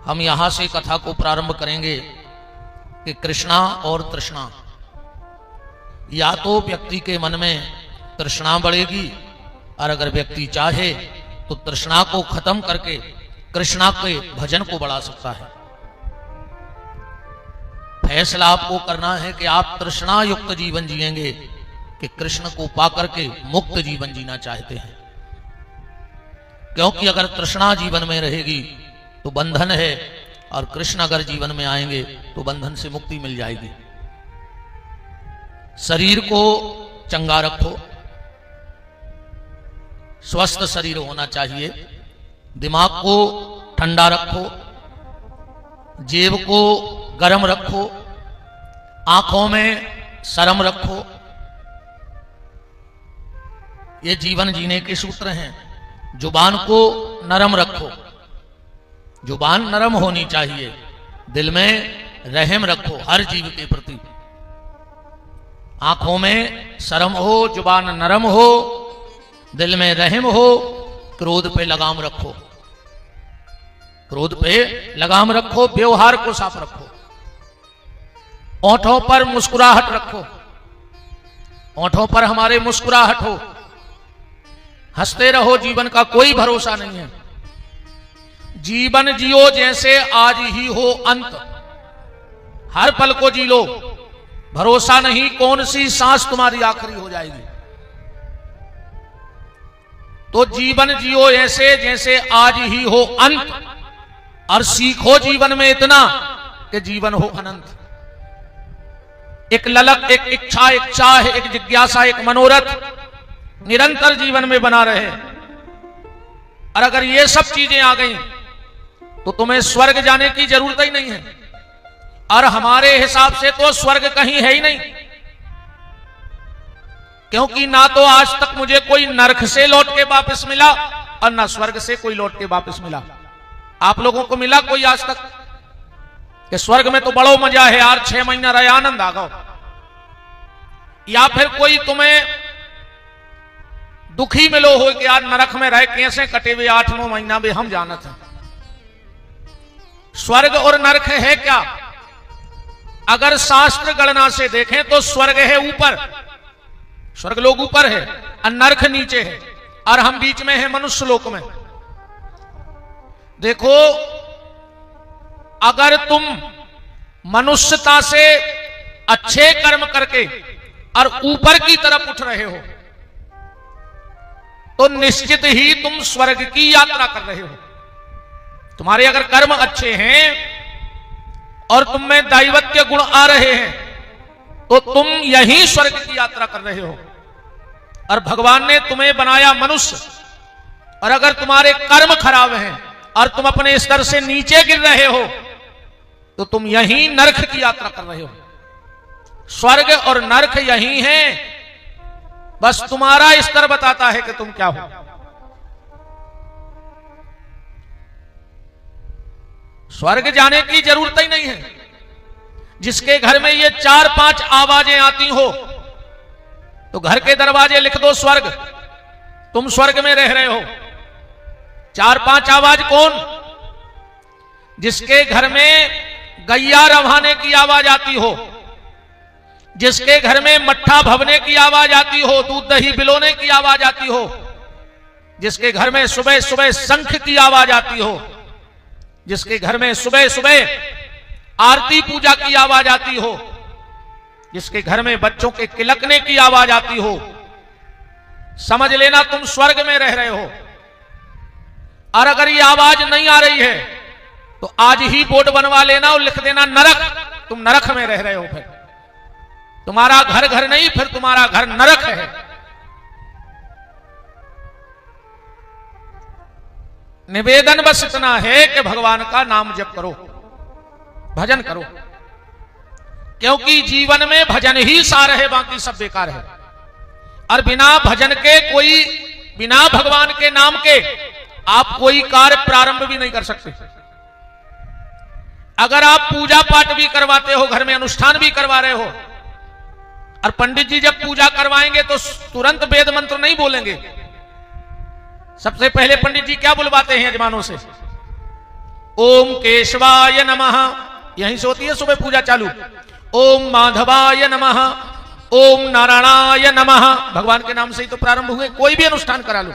हम यहां से कथा को प्रारंभ करेंगे कि कृष्णा और तृष्णा, या तो व्यक्ति के मन में तृष्णा बढ़ेगी और अगर व्यक्ति चाहे तो तृष्णा को खत्म करके कृष्णा के भजन को बढ़ा सकता है। फैसला आपको करना है कि आप तृष्णा युक्त जीवन जिएंगे कि कृष्ण को पाकर के मुक्त जीवन जीना चाहते हैं। क्योंकि अगर तृष्णा जीवन में रहेगी तो बंधन है, और कृष्ण अगर जीवन में आएंगे तो बंधन से मुक्ति मिल जाएगी। शरीर को चंगा रखो, स्वस्थ शरीर होना चाहिए। दिमाग को ठंडा रखो, जेब को गर्म रखो, आंखों में शर्म रखो। ये जीवन जीने के सूत्र हैं। जुबान को नरम रखो, जुबान नरम होनी चाहिए। दिल में रहम रखो हर जीव के प्रति। आंखों में शर्म हो, जुबान नरम हो, दिल में रहम हो। क्रोध पे लगाम रखो, क्रोध पे लगाम रखो। व्यवहार को साफ रखो। ओंठों पर मुस्कुराहट रखो, ओंठों पर हमारे मुस्कुराहट हो। हंसते रहो, जीवन का कोई भरोसा नहीं है। जीवन जियो जैसे आज ही हो अंत, हर पल को जी लो। भरोसा नहीं कौन सी सांस तुम्हारी आखिरी हो जाएगी। तो जीवन जियो ऐसे जैसे आज ही हो अंत, और सीखो जीवन में इतना कि जीवन हो अनंत। एक ललक, एक इच्छा, एक चाह, एक जिज्ञासा, एक मनोरथ निरंतर जीवन में बना रहे। और अगर ये सब चीजें आ गई तो तुम्हें स्वर्ग जाने की जरूरत ही नहीं है। और हमारे हिसाब से तो स्वर्ग कहीं है ही नहीं, क्योंकि ना तो आज तक मुझे कोई नरक से लौट के वापस मिला और ना स्वर्ग से कोई लौट के वापस मिला। आप लोगों को मिला कोई आज तक कि स्वर्ग में तो बड़ो मजा है यार, 6 महीना रहे आनंद आ गो? या फिर कोई तुम्हें दुखी मिलो हो कि यार नरक में रहे कैसे कटे हुए 8-9 महीना भी हम जानत हैं। स्वर्ग और नरक है क्या? अगर शास्त्र गणना से देखें तो स्वर्ग है ऊपर, स्वर्ग लोग ऊपर है और नरक नीचे है, और हम बीच में है मनुष्य लोक में। देखो, अगर तुम मनुष्यता से अच्छे कर्म करके और ऊपर की तरफ उठ रहे हो तो निश्चित ही तुम स्वर्ग की यात्रा कर रहे हो। तुम्हारे अगर कर्म अच्छे हैं और तुम में दैवत्य गुण आ रहे हैं तो तुम यही स्वर्ग की यात्रा कर रहे हो। और भगवान ने तुम्हें बनाया मनुष्य, और अगर तुम्हारे कर्म खराब हैं और तुम अपने स्तर से नीचे गिर रहे हो तो तुम यही नरक की यात्रा कर रहे हो। स्वर्ग और नरक यही है, बस तुम्हारा स्तर बताता है कि तुम क्या हो। स्वर्ग जाने की जरूरत ही नहीं है। जिसके घर में ये 4-5 आवाजें आती हो तो घर के दरवाजे लिख दो स्वर्ग, तुम स्वर्ग में रह रहे हो। 4-5 आवाज कौन? जिसके घर में गैया रवाने की आवाज आती हो, जिसके घर में मट्ठा भवने की आवाज आती हो, दूध दही बिलोने की आवाज आती हो, जिसके घर में सुबह सुबह शंख की आवाज आती हो, जिसके घर में सुबह सुबह आरती पूजा की आवाज आती हो, जिसके घर में बच्चों के किलकने की आवाज आती हो, समझ लेना तुम स्वर्ग में रह रहे हो। और अगर ये आवाज नहीं आ रही है तो आज ही बोर्ड बनवा लेना और लिख देना नरक, तुम नरक में रह रहे हो। फिर तुम्हारा घर घर नहीं, फिर तुम्हारा घर नरक है। निवेदन बस इतना है कि भगवान का नाम जप करो, भजन करो, क्योंकि जीवन में भजन ही सार है, बाकी सब बेकार है। और बिना भजन के कोई, बिना भगवान के नाम के आप कोई कार्य प्रारंभ भी नहीं कर सकते। अगर आप पूजा पाठ भी करवाते हो, घर में अनुष्ठान भी करवा रहे हो, और पंडित जी जब पूजा करवाएंगे तो तुरंत वेद मंत्र नहीं बोलेंगे। सबसे पहले पंडित जी क्या बुलवाते हैं यजमानों से? ओम केशवाय नमः, यहीं से होती है सुबह पूजा चालू। ओम माधवाय नमः, ओम नारायणाय नमः, भगवान के नाम से ही तो प्रारंभ हुए। कोई भी अनुष्ठान करा लो।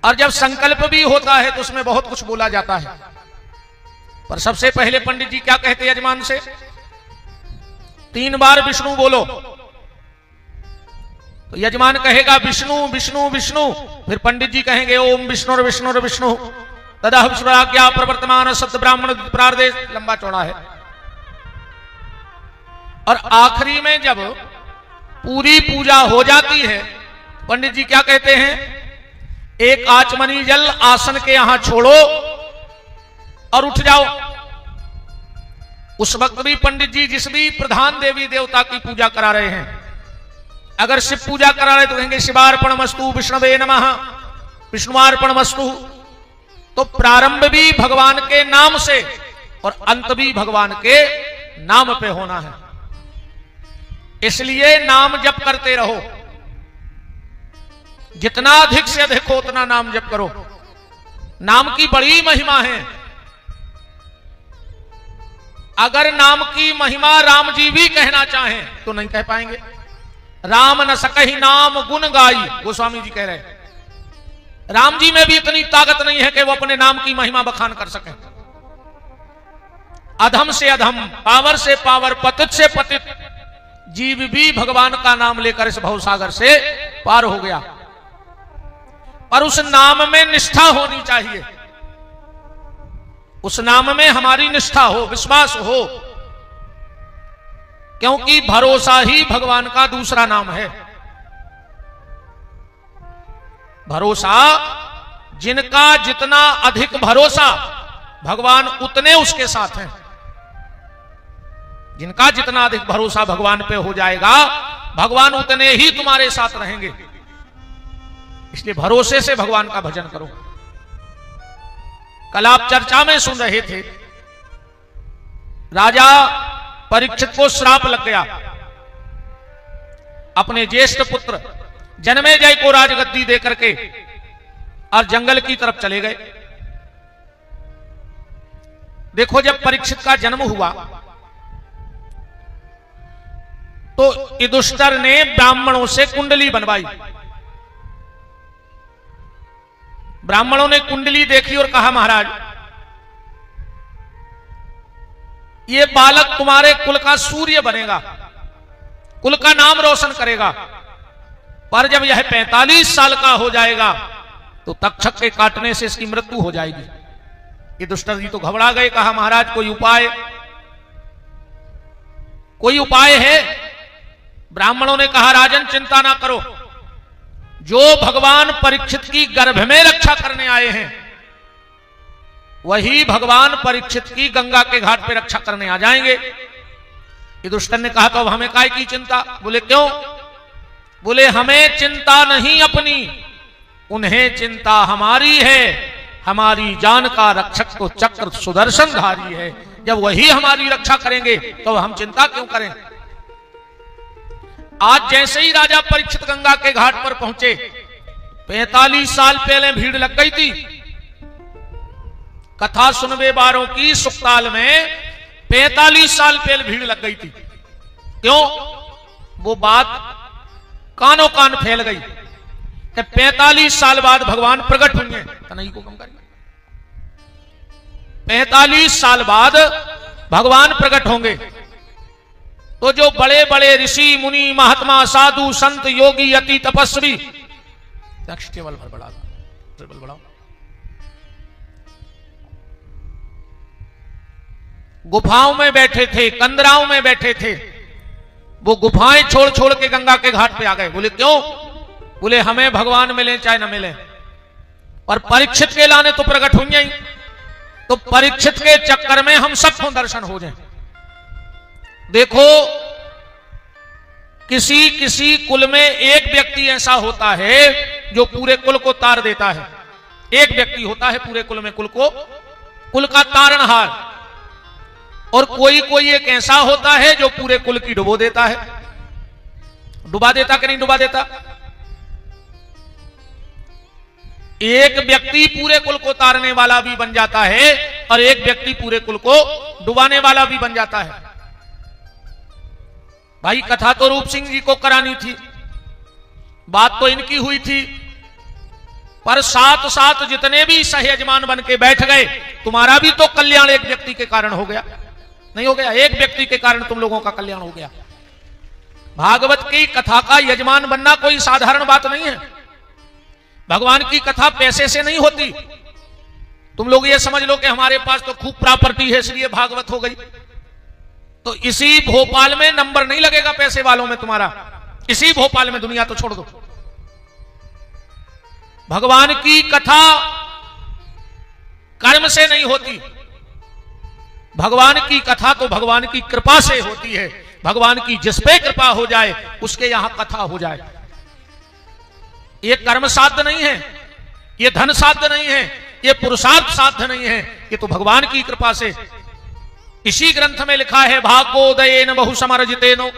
और जब संकल्प भी होता है तो उसमें बहुत कुछ बोला जाता है। पर सबसे पहले पंडित जी क्या कहते हैं यजमान से? 3 बार विष्णु बोलो। तो यजमान कहेगा विष्णु विष्णु विष्णु, फिर पंडित जी कहेंगे ओम विष्णु विष्णु विष्णु तदा विष्णुराज्ञा प्रवर्तमान शब्द ब्राह्मण प्रार्देश, लंबा चौड़ा है। और आखिरी में जब पूरी पूजा हो जाती है, पंडित जी क्या कहते हैं? एक आचमनी जल आसन के यहां छोड़ो और उठ जाओ। उस वक्त भी पंडित जी जिस भी प्रधान देवी देवता की पूजा करा रहे हैं, अगर शिव पूजा करा रहे तो कहेंगे शिवार्पणमस्तु विष्णवे नमः, विष्णुआर्पणमस्तु। तो प्रारंभ भी भगवान के नाम से और अंत भी भगवान के नाम पे होना है। इसलिए नाम जप करते रहो, जितना अधिक से अधिक हो उतना नाम जप करो। नाम की बड़ी महिमा है। अगर नाम की महिमा राम जी भी कहना चाहें तो नहीं कह पाएंगे। राम न सकहि नाम गुण गाई, गोस्वामी जी कह रहे हैं। राम जी में भी इतनी ताकत नहीं है कि वो अपने नाम की महिमा बखान कर सकें। अधम से अधम, पावर से पावर, पतित से पतित जीव भी भगवान का नाम लेकर इस भवसागर से पार हो गया। पर उस नाम में निष्ठा होनी चाहिए। उस नाम में हमारी निष्ठा हो, विश्वास हो, क्योंकि भरोसा ही भगवान का दूसरा नाम है। भरोसा, जिनका जितना अधिक भरोसा भगवान उतने उसके साथ हैं। जिनका जितना अधिक भरोसा भगवान पे हो जाएगा, भगवान उतने ही तुम्हारे साथ रहेंगे। इसलिए भरोसे से भगवान का भजन करो। कल आप चर्चा में सुन रहे थे, राजा परीक्षित को श्राप लग गया। अपने ज्येष्ठ पुत्र जनमेजय को राजगद्दी देकर के और जंगल की तरफ चले गए। देखो, जब परीक्षित का जन्म हुआ तो युधिष्ठिर ने ब्राह्मणों से कुंडली बनवाई। ब्राह्मणों ने कुंडली देखी और कहा, महाराज ये बालक तुम्हारे कुल का सूर्य बनेगा, कुल का नाम रोशन करेगा। पर जब यह 45 साल का हो जाएगा तो तक्षक के काटने से इसकी मृत्यु हो जाएगी। युधिष्ठिर जी तो घबरा गए। कहा, महाराज कोई उपाय, कोई उपाय है? ब्राह्मणों ने कहा, राजन चिंता ना करो, जो भगवान परीक्षित की गर्भ में रक्षा करने आए हैं वही भगवान परीक्षित की गंगा के घाट पे रक्षा करने आ जाएंगे। युधिष्ठिर ने कहा, तो अब हमें काय की चिंता? बोले क्यों? बोले हमें चिंता नहीं अपनी, उन्हें चिंता हमारी है। हमारी जान का रक्षक तो चक्र सुदर्शन धारी है। जब वही हमारी रक्षा करेंगे तो हम चिंता क्यों करें? आज जैसे ही राजा परीक्षित गंगा के घाट पर पहुंचे, 45 साल पहले भीड़ लग गई थी। कथा सुनवे बारों की सुक्ताल में 45 साल पहले भीड़ लग गई थी। क्यों? वो बात कानों कान फैल गई कि 45 साल बाद भगवान प्रकट होंगे। तनई को कम करिए। 45 साल बाद भगवान प्रकट होंगे तो जो बड़े बड़े ऋषि मुनि महात्मा साधु संत योगी अति तपस्वी, टेबल पर बढ़ा, टेबल बढ़ाओ, गुफाओं में बैठे थे, कंदराओं में बैठे थे, वो गुफाएं छोड़ छोड़ के गंगा के घाट पे आ गए। बोले क्यों? बोले हमें भगवान मिले चाहे न मिले, और परीक्षित के लाने तो प्रकट होंगे ही, तो परीक्षित के चक्कर में हम सबको दर्शन हो जाए। देखो, किसी किसी कुल में एक व्यक्ति ऐसा होता है जो पूरे कुल को तार देता है। एक व्यक्ति होता है पूरे कुल में कुल का तारणहार, और कोई कोई एक ऐसा होता है जो पूरे कुल की डुबो देता है। डुबा देता कि नहीं डुबा देता? एक व्यक्ति पूरे कुल को तारने वाला भी बन जाता है और एक व्यक्ति पूरे कुल को डुबाने वाला भी बन जाता है। भाई कथा तो रूप सिंह जी को करानी थी, बात तो इनकी हुई थी, पर साथ साथ जितने भी सहयजमान बन के बैठ गए, तुम्हारा भी तो कल्याण एक व्यक्ति के कारण हो गया, नहीं हो गया? एक व्यक्ति के कारण तुम लोगों का कल्याण हो गया। भागवत की कथा का यजमान बनना कोई साधारण बात नहीं है। भगवान की कथा पैसे से नहीं होती। तुम लोग ये समझ लो कि हमारे पास तो खूब प्रॉपर्टी है इसलिए भागवत हो गई, तो इसी भोपाल में नंबर नहीं लगेगा पैसे वालों में तुम्हारा, इसी भोपाल में, दुनिया तो छोड़ दो। भगवान की कथा कर्म से नहीं होती, भगवान की कथा तो भगवान की कृपा से होती है। भगवान की जिस पे कृपा हो जाए उसके यहां कथा हो जाए। ये कर्म साध्य नहीं है, ये धन साध्य नहीं है, ये पुरुषार्थ साध्य नहीं है, ये तो भगवान की कृपा से। इसी ग्रंथ में लिखा है, भाग्योदयेन बहु समर्जितेनो,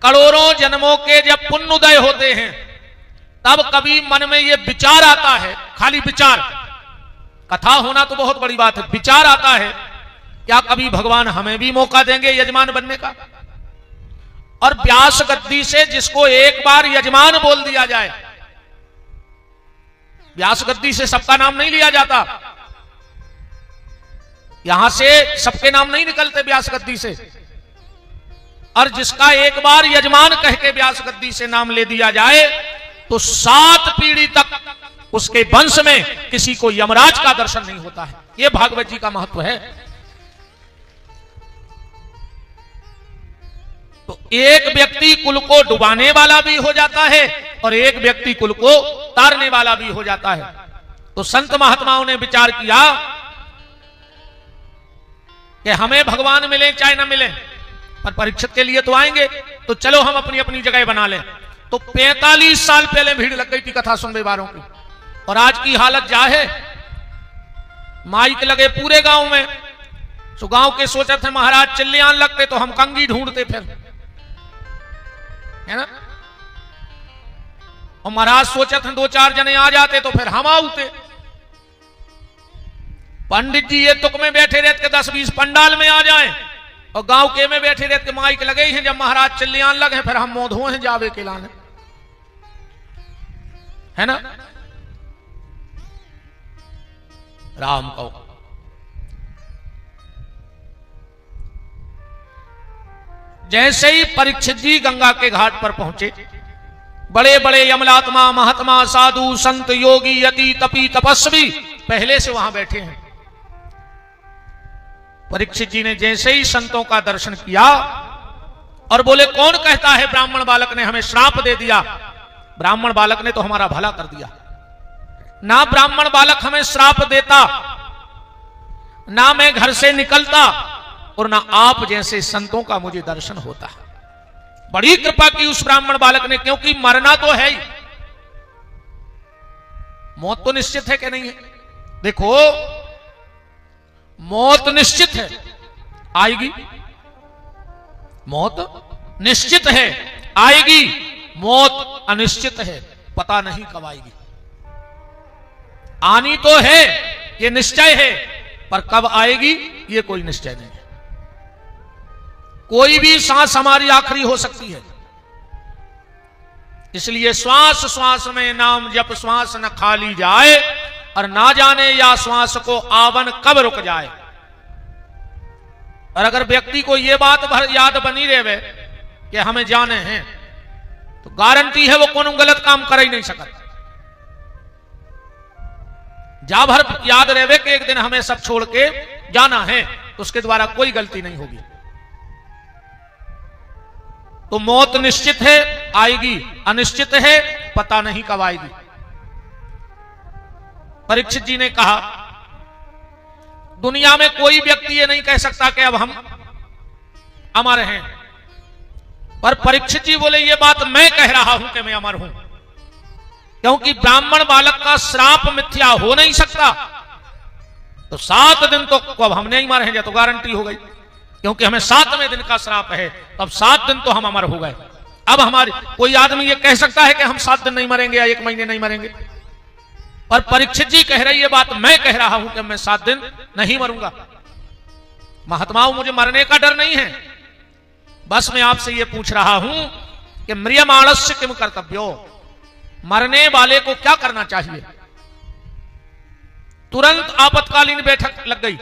करोड़ों जन्मों के जब पुण्योदय होते हैं तब कभी मन में ये विचार आता है, खाली विचार, कथा होना तो बहुत बड़ी बात है, विचार आता है क्या कभी भगवान हमें भी मौका देंगे यजमान बनने का? और व्यास गद्दी से जिसको एक बार यजमान बोल दिया जाए, व्यास गद्दी से सबका नाम नहीं लिया जाता, यहां से सबके नाम नहीं निकलते व्यास गद्दी से, और जिसका एक बार यजमान कह के व्यास गद्दी से नाम ले दिया जाए तो 7 पीढ़ी तक उसके वंश में किसी को यमराज का दर्शन नहीं होता है। यह भागवत जी का महत्व है। तो एक व्यक्ति कुल को डुबाने वाला भी हो जाता है और एक व्यक्ति कुल को तारने वाला भी हो जाता है। तो संत महात्माओं ने विचार किया कि हमें भगवान मिले चाहे ना मिले, पर परीक्षित के लिए तो आएंगे, तो चलो हम अपनी अपनी जगह बना लें। तो 45 साल पहले भीड़ लग गई थी कथा सुनने वालों की, और आज की हालत क्या है? माइक लगे पूरे गांव में, तो गांव के सोचे थे महाराज चिल्लियान लगते तो हम कंगी ढूंढते फिर, है ना? और महाराज सोचे थे 2-4 जने आ जाते तो फिर हम आउते। पंडित जी ये तुक में बैठे रहते के 10-20 पंडाल में आ जाएं, और गांव के में बैठे रहते के माइक लगे हैं, जब महाराज चिल्लियान लगे फिर हम मोधो हैं जावे के लाने, है ना? राम कहो। जैसे ही परीक्षित जी गंगा के घाट पर पहुंचे, बड़े बड़े यमलात्मा, महात्मा, साधु, संत, योगी, यति, तपी, तपस्वी पहले से वहां बैठे हैं। परीक्षित जी ने जैसे ही संतों का दर्शन किया और बोले, कौन कहता है ब्राह्मण बालक ने हमें श्राप दे दिया? ब्राह्मण बालक ने तो हमारा भला कर दिया। ना ब्राह्मण बालक हमें श्राप देता, ना मैं घर से निकलता, और ना आप जैसे संतों का मुझे दर्शन होता। बड़ी कृपा की उस ब्राह्मण बालक ने, क्योंकि मरना तो है ही, मौत तो निश्चित है कि नहीं है? देखो, मौत निश्चित है, आएगी, मौत निश्चित है, आएगी, मौत अनिश्चित है, पता नहीं कब आएगी। आनी तो है, ये निश्चय है, पर कब आएगी ये कोई निश्चय नहीं है। कोई भी सांस हमारी आखिरी हो सकती है, इसलिए श्वास श्वास में नाम जप, श्वास न खाली जाए, और ना जाने या श्वास को आवन कब रुक जाए। और अगर व्यक्ति को यह बात भर याद बनी रहे कि हमें जाने हैं, तो गारंटी है वो कोनो गलत काम कर ही नहीं सकता। जा भर याद रहे कि एक दिन हमें सब छोड़ के जाना है, तो उसके द्वारा कोई गलती नहीं होगी। तो मौत निश्चित है, आएगी, अनिश्चित है, पता नहीं कब आएगी। परीक्षित जी ने कहा, दुनिया में कोई व्यक्ति ये नहीं कह सकता कि अब हम अमर हैं, पर परीक्षित जी बोले ये बात मैं कह रहा हूं कि मैं अमर हूं, क्योंकि ब्राह्मण बालक का श्राप मिथ्या हो नहीं सकता। तो 7 दिन तो अब हम नहीं मर हैं, तो गारंटी हो गई, क्योंकि हमें 7वें दिन का श्राप है, तब 7 दिन तो हम अमर हो गए। अब हमारे कोई आदमी ये कह सकता है कि हम 7 दिन नहीं मरेंगे या 1 महीने नहीं मरेंगे? और परीक्षित जी कह रही है बात, मैं कह रहा हूं कि मैं 7 दिन नहीं मरूंगा। महात्माओं, मुझे मरने का डर नहीं है, बस मैं आपसे यह पूछ रहा हूं कि म्रियमाणस्य किम कर्तव्यो, मरने वाले को क्या करना चाहिए। तुरंत आपातकालीन बैठक लग गई,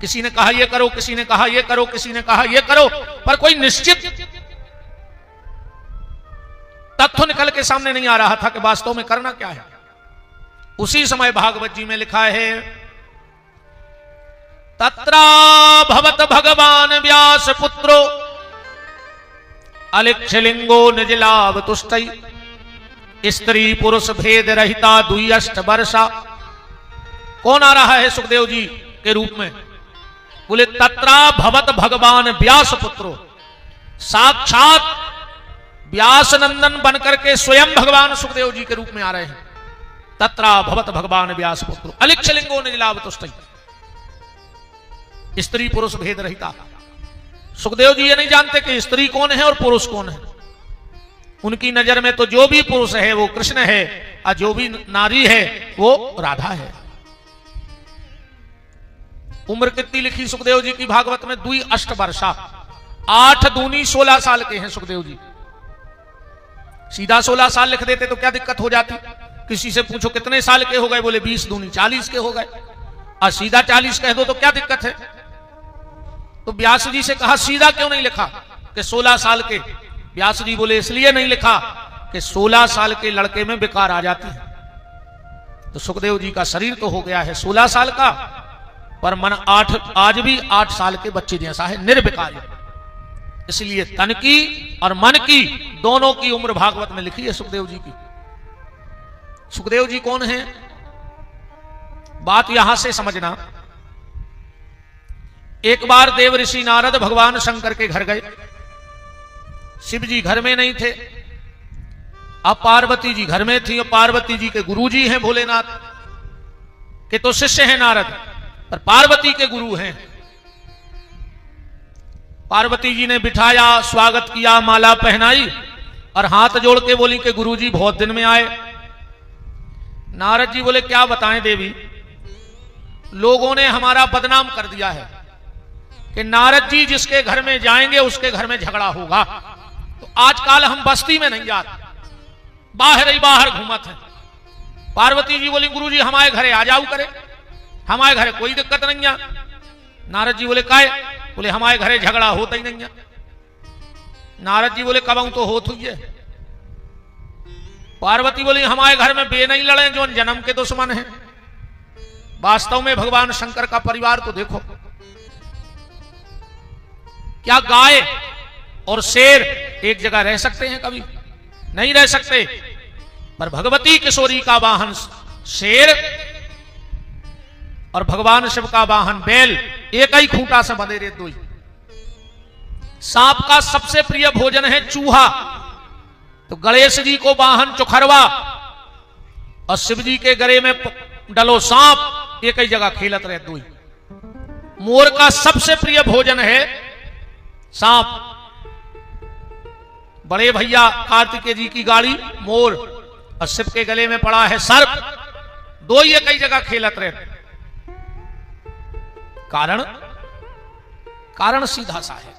किसी ने कहा ये करो, किसी ने कहा ये करो, किसी ने कहा ये करो, पर कोई निश्चित तथ्य निकल के सामने नहीं आ रहा था कि वास्तव में करना क्या है। उसी समय भागवत जी में लिखा है, तत्रा भवत भगवान व्यास पुत्रो अलिक्षलिंगो निजलाभ तुष्टि स्त्री पुरुष भेद रहिता द्विअष्ट वर्षा। कौन आ रहा है सुखदेव जी के रूप में? बोले तत्रा भवत भगवान व्यास पुत्रो, साक्षात व्यास नंदन बनकर के स्वयं भगवान सुखदेव जी के रूप में आ रहे हैं। तत्रा भवत भगवान व्यास पुत्रो अलिक्षलिंगो निजलाभ तुष्टि, स्त्री पुरुष भेद रहिता। सुखदेव जी ये नहीं जानते कि स्त्री कौन है और पुरुष कौन है। उनकी नजर में तो जो भी पुरुष है वो कृष्ण है और जो भी नारी है वो राधा है। उम्र कितनी लिखी सुखदेव जी की भागवत में? 2 वर्षा, 8 दूनी 16 साल के हैं सुखदेव जी। सीधा 16 साल लिख देते तो क्या दिक्कत हो जाती? किसी से पूछो कितने साल के हो गए, बोले 20 दूनी 40 के हो गए, और सीधा 40 कह दो तो क्या दिक्कत है। तो व्यास जी से कहा सीधा क्यों नहीं लिखा कि 16 साल के? व्यास जी बोले इसलिए नहीं लिखा कि 16 साल के लड़के में विकार आ जाती है। तो सुखदेव जी का शरीर तो हो गया है 16 साल का, पर मन आज भी 8 साल के बच्चे जैसा है, निर्विकार। इसलिए तन की और मन की दोनों की उम्र भागवत में लिखी है सुखदेव जी की। सुखदेव जी कौन है? बात यहां से समझना। एक बार देव ऋषि नारद भगवान शंकर के घर गए। शिव जी घर में नहीं थे, अब पार्वती जी घर में थी, और पार्वती जी के गुरु जी हैं भोलेनाथ के तो शिष्य हैं नारद, पर पार्वती के गुरु हैं। पार्वती जी ने बिठाया, स्वागत किया, माला पहनाई और हाथ जोड़ के बोली कि गुरु जी बहुत दिन में आए। नारद जी बोले क्या बताएं देवी, लोगों ने हमारा बदनाम कर दिया है कि नारद जी जिसके घर में जाएंगे उसके घर में झगड़ा होगा। तो आजकल हम बस्ती में नहीं जाते, बाहर ही बाहर घूमत हैं। पार्वती जी बोली गुरु जी हमारे घरे आ जाओ करे, हमारे घरे कोई दिक्कत नहीं है। नारद जी बोले काहे? बोले हमारे घरे झगड़ा होता ही नहीं है। नारद जी बोले कब आऊं तो होत हुई है। पार्वती बोली हमारे घर में बे नहीं लड़े जो जन्म के दुश्मन हैं। वास्तव में भगवान शंकर का परिवार तो देखो, क्या गाय और शेर एक जगह रह सकते हैं? कभी नहीं रह सकते। पर भगवती किशोरी का वाहन शेर और भगवान शिव का वाहन बैल एक ही खूंटा से बंधे रहते दो। सांप का सबसे प्रिय भोजन है चूहा, तो गणेश जी को वाहन चुखरवा और शिव जी के गले में डलो सांप, एक ही जगह खेलत रहते दो। मोर का सबसे प्रिय भोजन है सांप। बड़े भैया कार्तिकेय जी की गाड़ी मोर और शिव के गले में पड़ा है सर्प, दो ही एक ही जगह खेलत रहते। कारण सीधा सा है,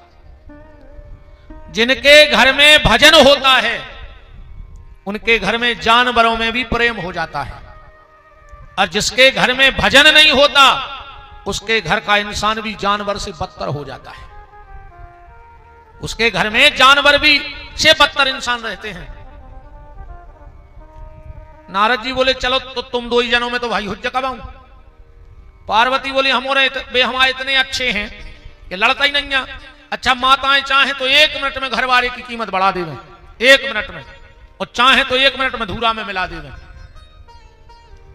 जिनके घर में भजन होता है उनके घर में जानवरों में भी प्रेम हो जाता है, और जिसके घर में भजन नहीं होता उसके घर का इंसान भी जानवर से बदतर हो जाता है। उसके घर में जानवर भी से बदतर इंसान रहते हैं। नारद जी बोले चलो तो तुम 2 ही जनों में तो भाई हुज्जा कब आऊं। पार्वती बोली हमारे इतने अच्छे हैं कि लड़ता ही नहीं है। अच्छा माताएं चाहे तो 1 मिनट में घरवाले की कीमत बढ़ा देवे, 1 मिनट में, और चाहे तो 1 मिनट में धूरा में मिला देवे।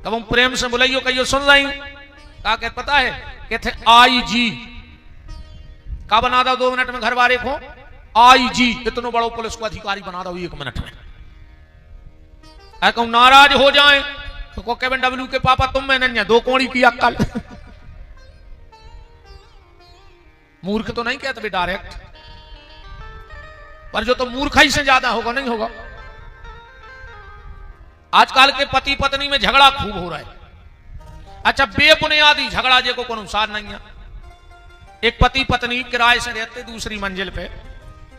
तब हम प्रेम से बुलाइयो कहियो सुन रही का कह पता है कहते आई जी का बना दो 2 मिनट में घरवाले को। आई जी इतना बड़ो पुलिस को अधिकारी बना दो 1 मिनट में। कहूं नाराज हो जाए तो को केवन डब्ल्यू के पापा तुम में नहीं 2 कौड़ी की अक्कल। मूर्ख तो नहीं कहते डायरेक्ट, पर जो तो मूर्ख ही से ज्यादा होगा नहीं होगा। आजकल के पति पत्नी में झगड़ा खूब हो रहा है। अच्छा, बेबुनियादी झगड़ा जे को अनुसार नहीं है। एक पति पत्नी किराए से रहते दूसरी मंजिल पे,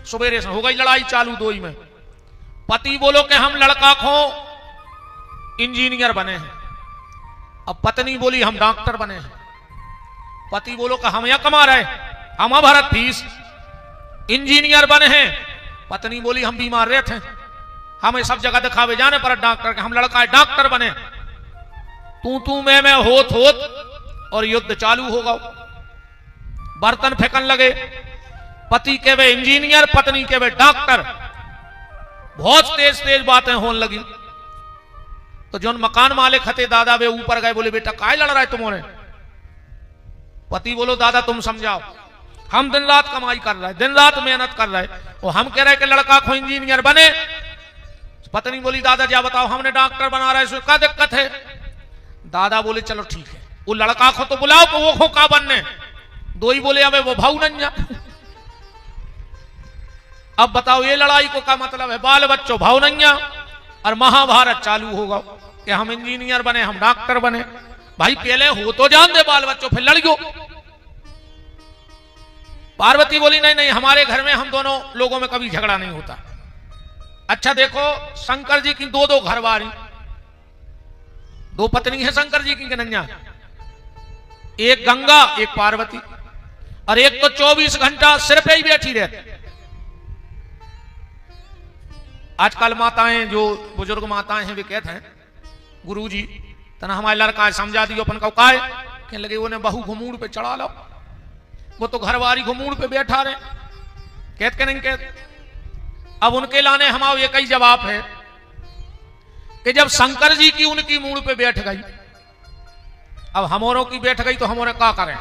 सवेरे से हो गई लड़ाई चालू दोई में। पति बोलो कि हम लड़का खो इंजीनियर बने हैं, अब पत्नी बोली हम डॉक्टर बने हैं। पति बोलो कि हम यहां कमा रहे, हम भरत फीस इंजीनियर बने हैं। पत्नी बोली हम बीमार रहे थे, हमें सब जगह दिखावे जाने पर डॉक्टर के, हम लड़का है डॉक्टर बने। तू मैं होत और युद्ध चालू होगा। बर्तन फेंकन लगे, पति के वे इंजीनियर, पत्नी के वे डॉक्टर। बहुत तेज तेज बातें होने लगी। तो जो मकान मालिक हते दादा वे ऊपर गए, बोले बेटा काय लड़ रहा है तुम्हारे? पति बोलो दादा तुम समझाओ, हम दिन रात कमाई कर रहे हैं, दिन रात मेहनत कर रहे हैं, और हम कह रहे कि लड़का को इंजीनियर बने। पत्नी बोली दादा जा बताओ, हमने डॉक्टर बना रहा है, इसमें क्या दिक्कत है? दादा बोले चलो ठीक है, वो लड़का को तो बुलाओ कि वो खो का बनने। दो ही बोले अबे वो भाऊ नंजा। अब बताओ ये लड़ाई को क्या मतलब है? बाल बच्चों भाव नंजा, और महाभारत चालू होगा कि हम इंजीनियर बने, हम डॉक्टर बने। भाई पहले हो तो जान दे बाल बच्चों, फिर लड़ियो। पार्वती बोली नहीं नहीं, हमारे घर में हम दोनों लोगों में कभी झगड़ा नहीं होता। अच्छा देखो, शंकर जी की दो घरवारी, दो पत्नी है शंकर जी की कन्हैया, एक गंगा एक पार्वती, और एक तो 24 घंटा सिर पे ही बैठी रहती। आजकल माताएं, जो बुजुर्ग माताएं हैं, वे कहते हैं गुरुजी तना हमारे लड़का है समझा दियो अपन का काय, कहने लगे वो ने बहू घुमूड़ पे चढ़ा लो, वो तो घरवारी घुमूड़ पे बैठा रहे। कहते के नहीं कहते? अब उनके लाने हमारा ये कई जवाब है कि जब शंकर जी की उनकी मूड़ पे बैठ गई, अब हमोरों की बैठ गई तो हमोरे क्या करें?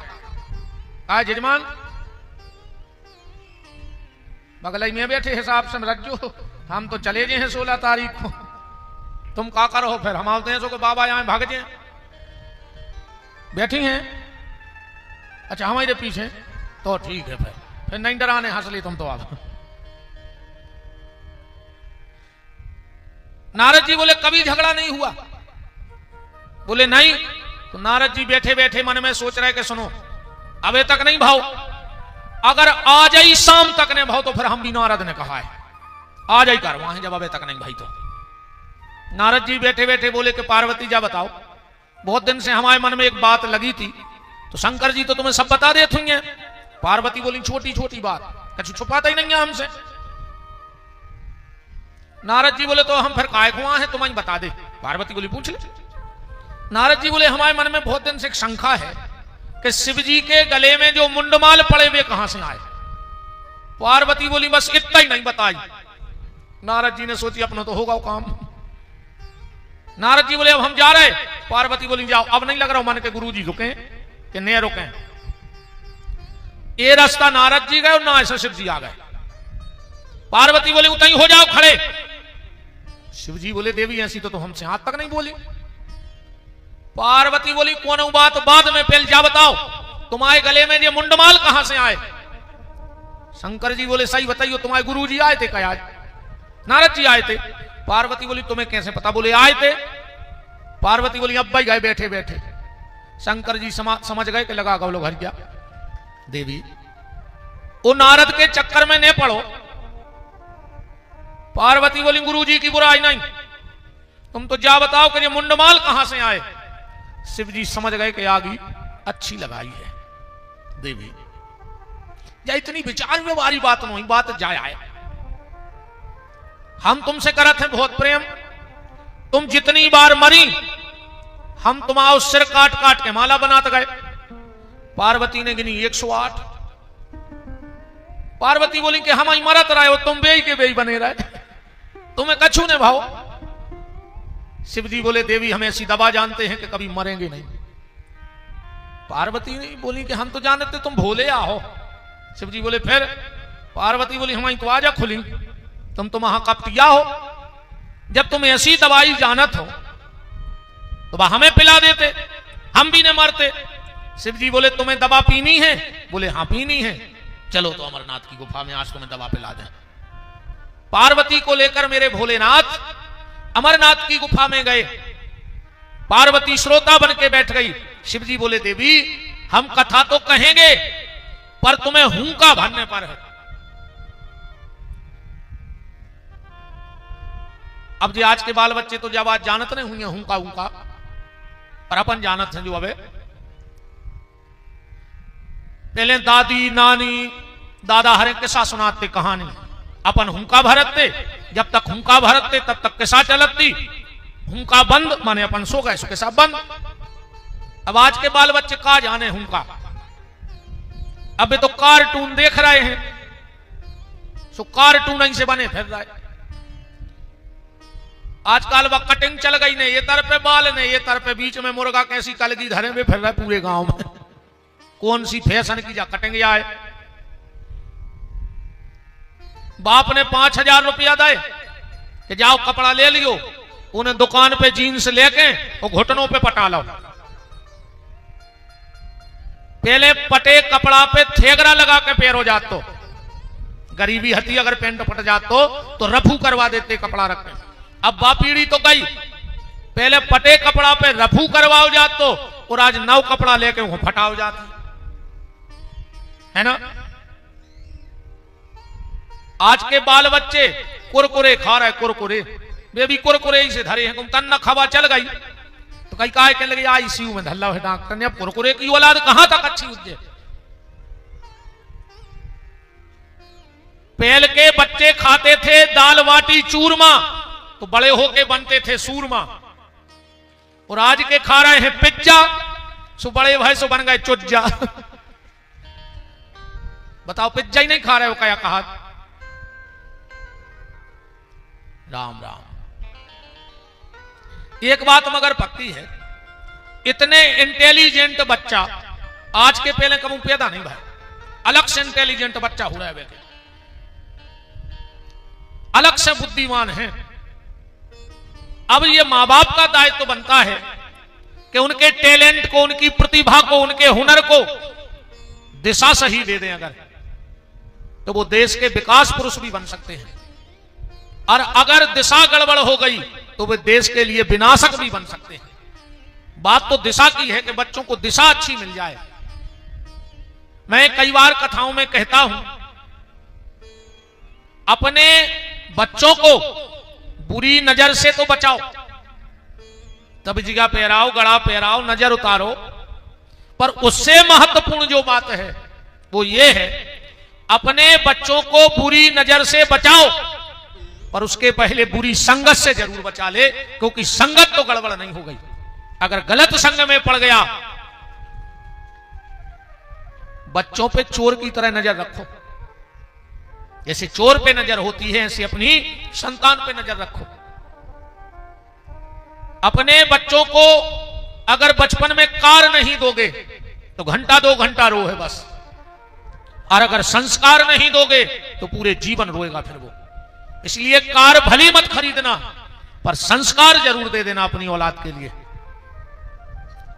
आज जजमान बगल में बैठे हिसाब से रज्जो, हम तो चले गए हैं 16 तारीख को, तुम क्या करो? फिर हम आते हैं सो के बाबा यहाँ भाग जाए, बैठी हैं। अच्छा हमारे पीछे तो ठीक है, फिर नहीं डराने हंस ली तुम तो। आप नारद जी बोले कभी झगड़ा नहीं हुआ? बोले नहीं। तो नारद जी बैठे बैठे मन में सोच रहे कि सुनो, अबे तक नहीं भाव, अगर आ जाई शाम तक ने भाव तो फिर हम भी नारद ने कहा है आ जाई कर वहां, जब अबे तक नहीं भाई तो। नारद जी बैठे बैठे बोले कि पार्वती जा बताओ, बहुत दिन से हमारे मन में एक बात लगी थी, तो शंकर जी तो तुम्हें सब बता देते होंगे। पार्वती बोली छोटी छोटी बात, कुछ छुपाता ही नहीं है हमसे। नारद जी बोले तो हम फिर काय खुआ है, तुम्हें बता दे। पार्वती बोली पूछ ले। नारद जी बोले हमारे मन में बहुत दिन से एक शंका है कि शिव जी के गले में जो मुंडमाल पड़े वे कहां से आए। पार्वती बोली बस इतना ही नहीं बताई। नारद जी ने सोची अपना तो होगा काम। नारद जी बोले अब हम जा रहे। पार्वती बोली जाओ, अब नहीं लग रहा मन के गुरु जी रुके कि नहीं रुके। ये रास्ता नारद जी गए और ना ऐसा शिव जी आ गए। पार्वती बोले उतनी हो जाओ खड़े। शिव जी बोले देवी ऐसी तो हमसे हाथ तक नहीं बोली। पार्वती बोली कौन बात बाद में, पहले जा बताओ तुम्हारे गले में ये मुंडमाल कहां से आए। शंकर जी बोले सही बताइयो, तुम्हारे गुरु जी आए थे क्या? आज नारद जी आए थे। पार्वती बोली तुम्हें कैसे पता? बोले आए थे। पार्वती बोली अब भाई गए बैठे बैठे। शंकर जी समझ गए कि लगा गौ घर गया। देवी वो नारद के चक्कर में न पड़ो। पार्वती बोली गुरु जी की बुराई नहीं, तुम तो जा बताओ कि ये मुंडमाल कहां से आए। शिव जी समझ गए कि आगी अच्छी लगाई है। देवी या इतनी विचार में वारी बात नहीं, बात जाए आए। हम तुमसे करत हैं बहुत प्रेम, तुम जितनी बार मरी हम तुम्हारा सिर काट काट के माला बनाते गए। पार्वती ने गिनी 108। पार्वती बोली कि हम ही मरत रहे हो, तुम बेई के बेई बने रहे, तुम्हें कछू ने भाव। शिव जी बोले देवी हम ऐसी दवा जानते हैं कि कभी मरेंगे नहीं। पार्वती ने बोली कि हम तो जानते तुम भोले आओ। शिव जी बोले फिर? पार्वती बोली हमारी तो आजा खुली, तुम तो महाकपटिया हो। जब तुम ऐसी दवाई जानत हो तो वह हमें पिला देते, हम भी न मरते। शिव जी बोले तुम्हें दवा पीनी है? बोले हाँ पीनी है। चलो तो अमरनाथ की गुफा में आज तुम्हें दवा पिला दें। पार्वती को लेकर मेरे भोलेनाथ अमरनाथ की गुफा में गए, पार्वती श्रोता बन के बैठ गई। शिव जी बोले देवी हम कथा तो कहेंगे पर तुम्हें हुंका भरने पर है। अब जी आज के बाल बच्चे तो जब आज जानत नहीं हुई हुंका हुंका, पर अपन जानत हैं जो अबे पहले दादी नानी दादा हरे किस्सा सुनाते कहानी, अपन हुंका भरते, जब तक हुंका भरते तब तक किस्सा चलती, हुंका बंद माने अपन सो गए, सो किस्सा बंद। अब आज के बाल बच्चे का जाने हुंका, अबे तो कार्टून देख रहे हैं, सो कार्टून से बने फिर रहे। आजकल वह कटिंग चल गई ने, ये तरफ पे बाल ने, ये तरफ पे बीच में मुर्गा कैसी कलगी धरे में फिर रहे पूरे गांव में। कौन सी फैशन की जा कटिंग आए। बाप ने 5,000 रुपया दे कि जाओ कपड़ा ले लियो, उन्हें दुकान पे जीन्स लेके वो घुटनों पे पटा लो। पहले पटे कपड़ा पे थेगरा लगा के पैर हो जात, तो गरीबी हती, अगर पेंट फट जात तो रफू करवा देते कपड़ा रखते। अब बा पीढ़ी तो गई, पहले पटे कपड़ा पे रफू करवाओ जात तो, और आज नव कपड़ा लेके वो फटाओ जाते है ना। आज के बाल बच्चे कुरकुरे खा रहे, कुरकुरे वे भी कुरकुरे ही से धरे हैं। तन न खवा चल गई तो कहीं कहा कहने लगे आईसीयू में धल्ला है डॉक्टर ने, अब कुरकुरे की औलाद कहां तक अच्छी उज्जे। पहले के बच्चे खाते थे दाल बाटी चूरमा, तो बड़े होके बनते थे सूरमा, और आज के खा रहे हैं पिज्जा, सो बड़े भाई सो बन गए चुज्जा। बताओ पिज्जा ही नहीं खा रहे हो क्या कहा। राम राम। एक बात मगर पक्की है, इतने इंटेलिजेंट बच्चा आज के पहले कभी पैदा नहीं भाई, अलग से इंटेलिजेंट बच्चा हो रहा है, अलग से बुद्धिमान है। अब ये मां बाप का दायित्व तो बनता है कि उनके टैलेंट को, उनकी प्रतिभा को, उनके हुनर को दिशा सही दे दें, अगर तो वो देश के विकास पुरुष भी बन सकते हैं, और अगर दिशा गड़बड़ हो गई तो वे देश के लिए विनाशक भी बन सकते हैं। बात तो दिशा की है कि बच्चों को दिशा अच्छी मिल जाए। मैं कई बार कथाओं में कहता हूं, अपने बच्चों को बुरी नजर से तो बचाओ, तब जिगा पहराओ, गड़ा पहराओ, नजर उतारो, पर उससे महत्वपूर्ण जो बात है वो ये है, अपने बच्चों को बुरी नजर से बचाओ, पर उसके पहले बुरी संगत से जरूर बचा ले, क्योंकि संगत तो गड़बड़ नहीं हो गई। अगर गलत संग में पड़ गया, बच्चों पे चोर की तरह नजर रखो, जैसे चोर पे नजर होती है ऐसे अपनी संतान पे नजर रखो। अपने बच्चों को अगर बचपन में कार नहीं दोगे तो घंटा 2 घंटा रोए बस, और अगर संस्कार नहीं दोगे तो पूरे जीवन रोएगा फिर वो। इसलिए कार भली मत खरीदना, पर संस्कार जरूर दे देना अपनी औलाद के लिए,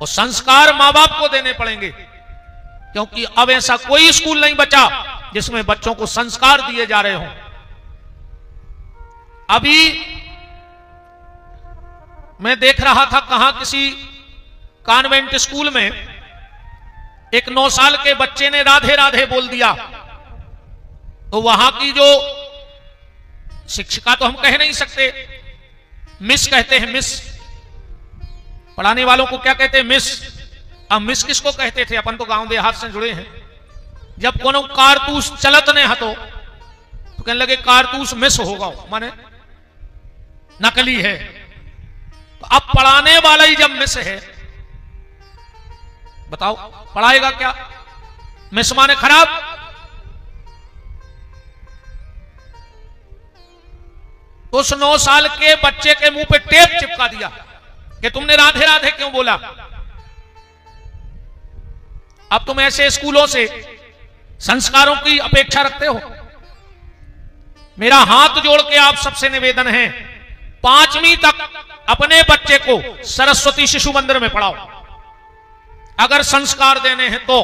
और संस्कार मां बाप को देने पड़ेंगे, क्योंकि अब ऐसा कोई स्कूल नहीं बचा जिसमें बच्चों को संस्कार दिए जा रहे हों। अभी मैं देख रहा था कहां किसी कॉन्वेंट स्कूल में एक 9 साल के बच्चे ने राधे राधे बोल दिया, तो वहां की जो शिक्षिका, तो हम कह नहीं सकते, मिस कहते हैं, मिस पढ़ाने वालों को क्या कहते हैं, मिस। अब मिस किसको कहते थे, अपन तो गांव देहात से जुड़े हैं। जब कोनो कारतूस चलत ने हतो तो कहने लगे कारतूस मिस होगा, माने नकली है। तो अब पढ़ाने वाला ही जब मिस है, बताओ पढ़ाएगा क्या। मिस माने खराब। उस 9 साल के बच्चे के मुंह पे टेप चिपका दिया कि तुमने राधे राधे क्यों बोला। अब तुम ऐसे स्कूलों से संस्कारों की अपेक्षा रखते हो। मेरा हाथ जोड़ के आप सबसे निवेदन है, 5वीं तक अपने बच्चे को सरस्वती शिशु मंदिर में पढ़ाओ। अगर संस्कार देने हैं तो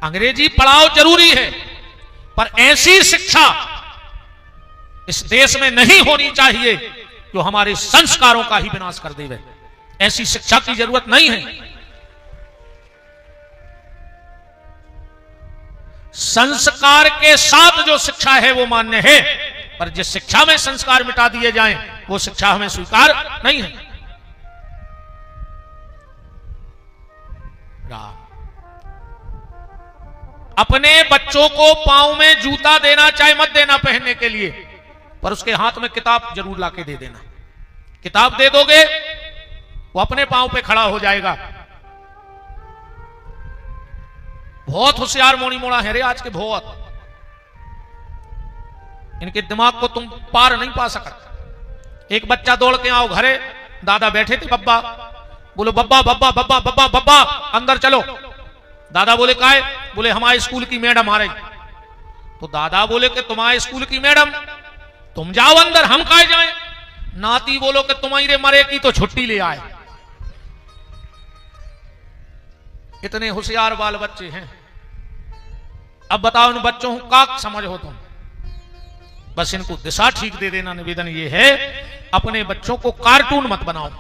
अंग्रेजी पढ़ाओ, जरूरी है, पर ऐसी शिक्षा इस देश में नहीं होनी चाहिए जो हमारे संस्कारों का ही विनाश कर देवे। ऐसी शिक्षा की जरूरत नहीं है। संस्कार के साथ जो शिक्षा है वो मान्य है, पर जिस शिक्षा में संस्कार मिटा दिए जाएं वो शिक्षा हमें स्वीकार नहीं है। अपने बच्चों को पांव में जूता देना चाहे मत देना पहनने के लिए, पर उसके हाथ में किताब जरूर लाके दे देना। किताब दे दोगे वो अपने पांव पे खड़ा हो जाएगा। बहुत होशियार मोनी मोड़ा है रे आज के, बहुत। इनके दिमाग को तुम पार नहीं पा सकते। एक बच्चा दौड़ के आओ घरे, दादा बैठे थे, बब्बा बोलो बब्बा बब्बा बब्बा बब्बा बब्बा अंदर चलो। दादा बोले काहे? बोले हमारे स्कूल की मैडम आ रही। तो दादा बोले कि तुम्हारे स्कूल की मैडम, तुम जाओ अंदर, हम काहे जाएं? नाती बोलो कि तुम्हारे मरे की तो छुट्टी ले आए। इतने होशियार बाल बच्चे हैं। अब बताओ इन बच्चों को का समझ हो तुम? बस इनको दिशा ठीक दे देना। निवेदन ये है, अपने बच्चों को कार्टून मत बनाओ,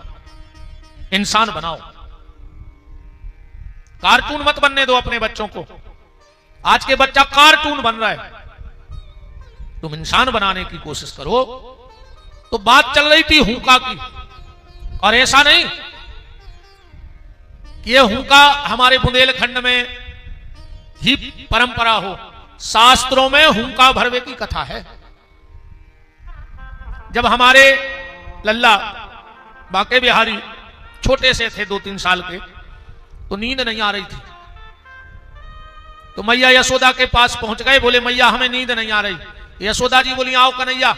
इंसान बनाओ। कार्टून मत बनने दो अपने बच्चों को। आज के बच्चा कार्टून बन रहा है, तुम इंसान बनाने की कोशिश करो। तो बात चल रही थी हुक्का की, और ऐसा नहीं कि यह हुक्का हमारे बुंदेलखंड में ही परंपरा हो। शास्त्रों में हुक्का भरवे की कथा है। जब हमारे लल्ला बांके बिहारी छोटे से थे, 2-3 साल के, तो नींद नहीं आ रही थी। तो मैया यशोदा के पास पहुंच गए, बोले मैया हमें नींद नहीं आ रही। यशोदा जी बोली आओ कन्हैया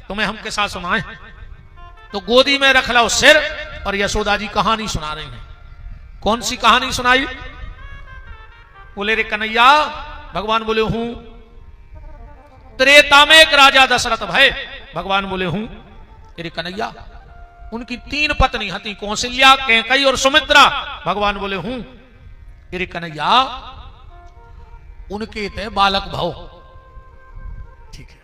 तुम्हें हम किस्सा सुनाएं। तो गोदी में रख लो सिर, और यशोदा जी कहानी सुना रही हैं। कौन सी कहानी सुनाई? बोले रे कन्हैया, भगवान बोले हूं। त्रेता में एक राजा दशरथ भय। भगवान बोले हूं। रे कन्हैया, उनकी 3 पत्नी हती, कौशल्या, कैकेयी और सुमित्रा। भगवान बोले हूं। रे कन्हैया, उनके ते बालक भव। ठीक है,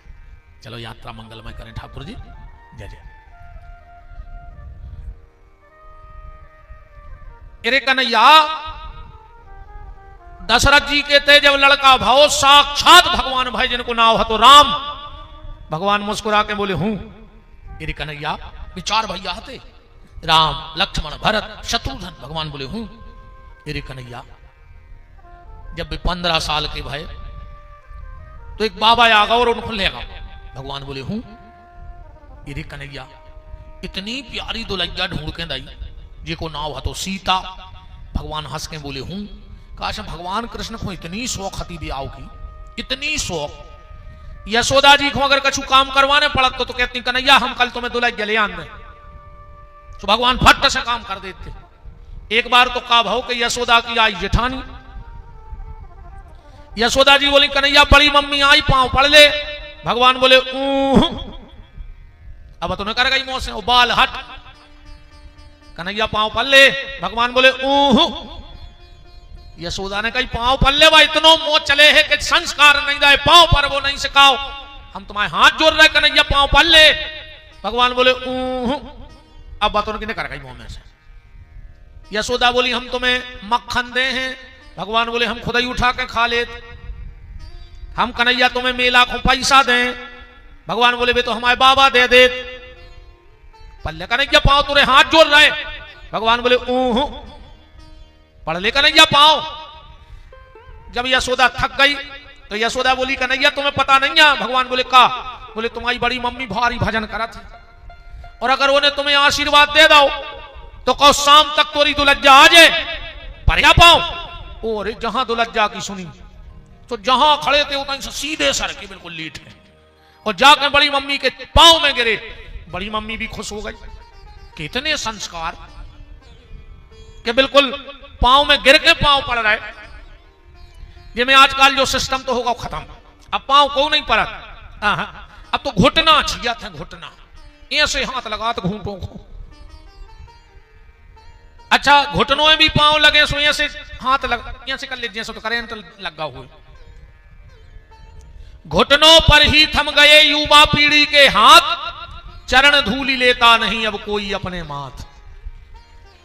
चलो यात्रा मंगलमय करें ठाकुर जी। जय जय। रे कन्हैया, दशरथ जी के ते जब लड़का भाव, साक्षात भगवान भाई जिनको नाव है तो राम। भगवान मुस्कुरा के बोले हूं। रे कन्हैया, विचार भैया हते, राम लक्ष्मण भरत शत्रुघ्न। भगवान बोले हूं। रे कन्हैया, जब भी 15 साल के भय तो एक बाबा आ गया और उनको ले गया। भगवान बोले हूं। रे कन्हैया, इतनी प्यारी दुल्हैया ढूंढ के दी जिको नाव है तो सीता। भगवान हंस के बोले हूं। काश भगवान कृष्ण को इतनी शौक हती ब्याह की, इतनी शौक। यशोदा जी को अगर कछु काम करवाने पड़त तो कहती कन्हैया हम कल तुम्हें दुल्हैया ले आने। तो भगवान फट से काम कर देते। एक बार तो का भाव कि यशोदा की आई जेठानी। यशोदा जी बोली कन्हैया बड़ी मम्मी आई, पांव पड़ ले। भगवान बोले अब तुम्हें कर गई मोह से, बाल हट। कन्हैया पांव पड़ ले। भगवान बोले यशोदा ने कही पांव पड़ ले, भाई इतनो मोह चले है कि संस्कार नहीं रहे, पांव पर वो नहीं सिखाओ, हम तुम्हारे हाथ जोड़ रहे। कन्हैया पांव पड़ ले। भगवान बोले अब बातों ने कर गई मोह में से। यशोदा बोली हम तुम्हें मक्खन दे हैं। भगवान बोले हम खुद ही उठा के खा ले। हम कन्हैया तुम्हें मेला को पैसा दें। भगवान बोले वे तो हमारे बाबा दे दे। पल्ले कन्हैया पांव तुरे हाथ जोड़ रहे। भगवान बोले पढ़ ले कन्हैया पांव। जब यशोदा थक गई तो यशोदा बोली कन्हैया तुम्हें पता नहीं है। भगवान बोले का? बोले तुम्हारी बड़ी मम्मी भारी भजन करा थी, और अगर उन्हें तुम्हें आशीर्वाद दे दो तो कहो शाम तक तोरी दुल्हैया आ जाए। पढ़िया पांव। और जहां दुल्हैया की सुनी तो जहां खड़े थे उतना सीधे सर के बिल्कुल लीट है, और जाकर बड़ी मम्मी के पांव में गिरे। बड़ी मम्मी भी खुश हो गई। कितने संस्कार कि बिल्कुल पांव में गिर के पांव पड़ रहा है। जिसमें आजकल जो सिस्टम तो होगा खत्म, अब पांव को नहीं पड़ा, अब तो घुटना छिया था, घुटना ऐसे हाथ लगा तो घूंटों को। अच्छा घुटनों में भी पांव लगे सो ऐसे हाथ लग ऐसे कर लीजिए सो तो करेंट लगा हुए। घुटनों पर ही थम गए युवा पीढ़ी के हाथ, चरण धूलि लेता नहीं अब कोई अपने माथ।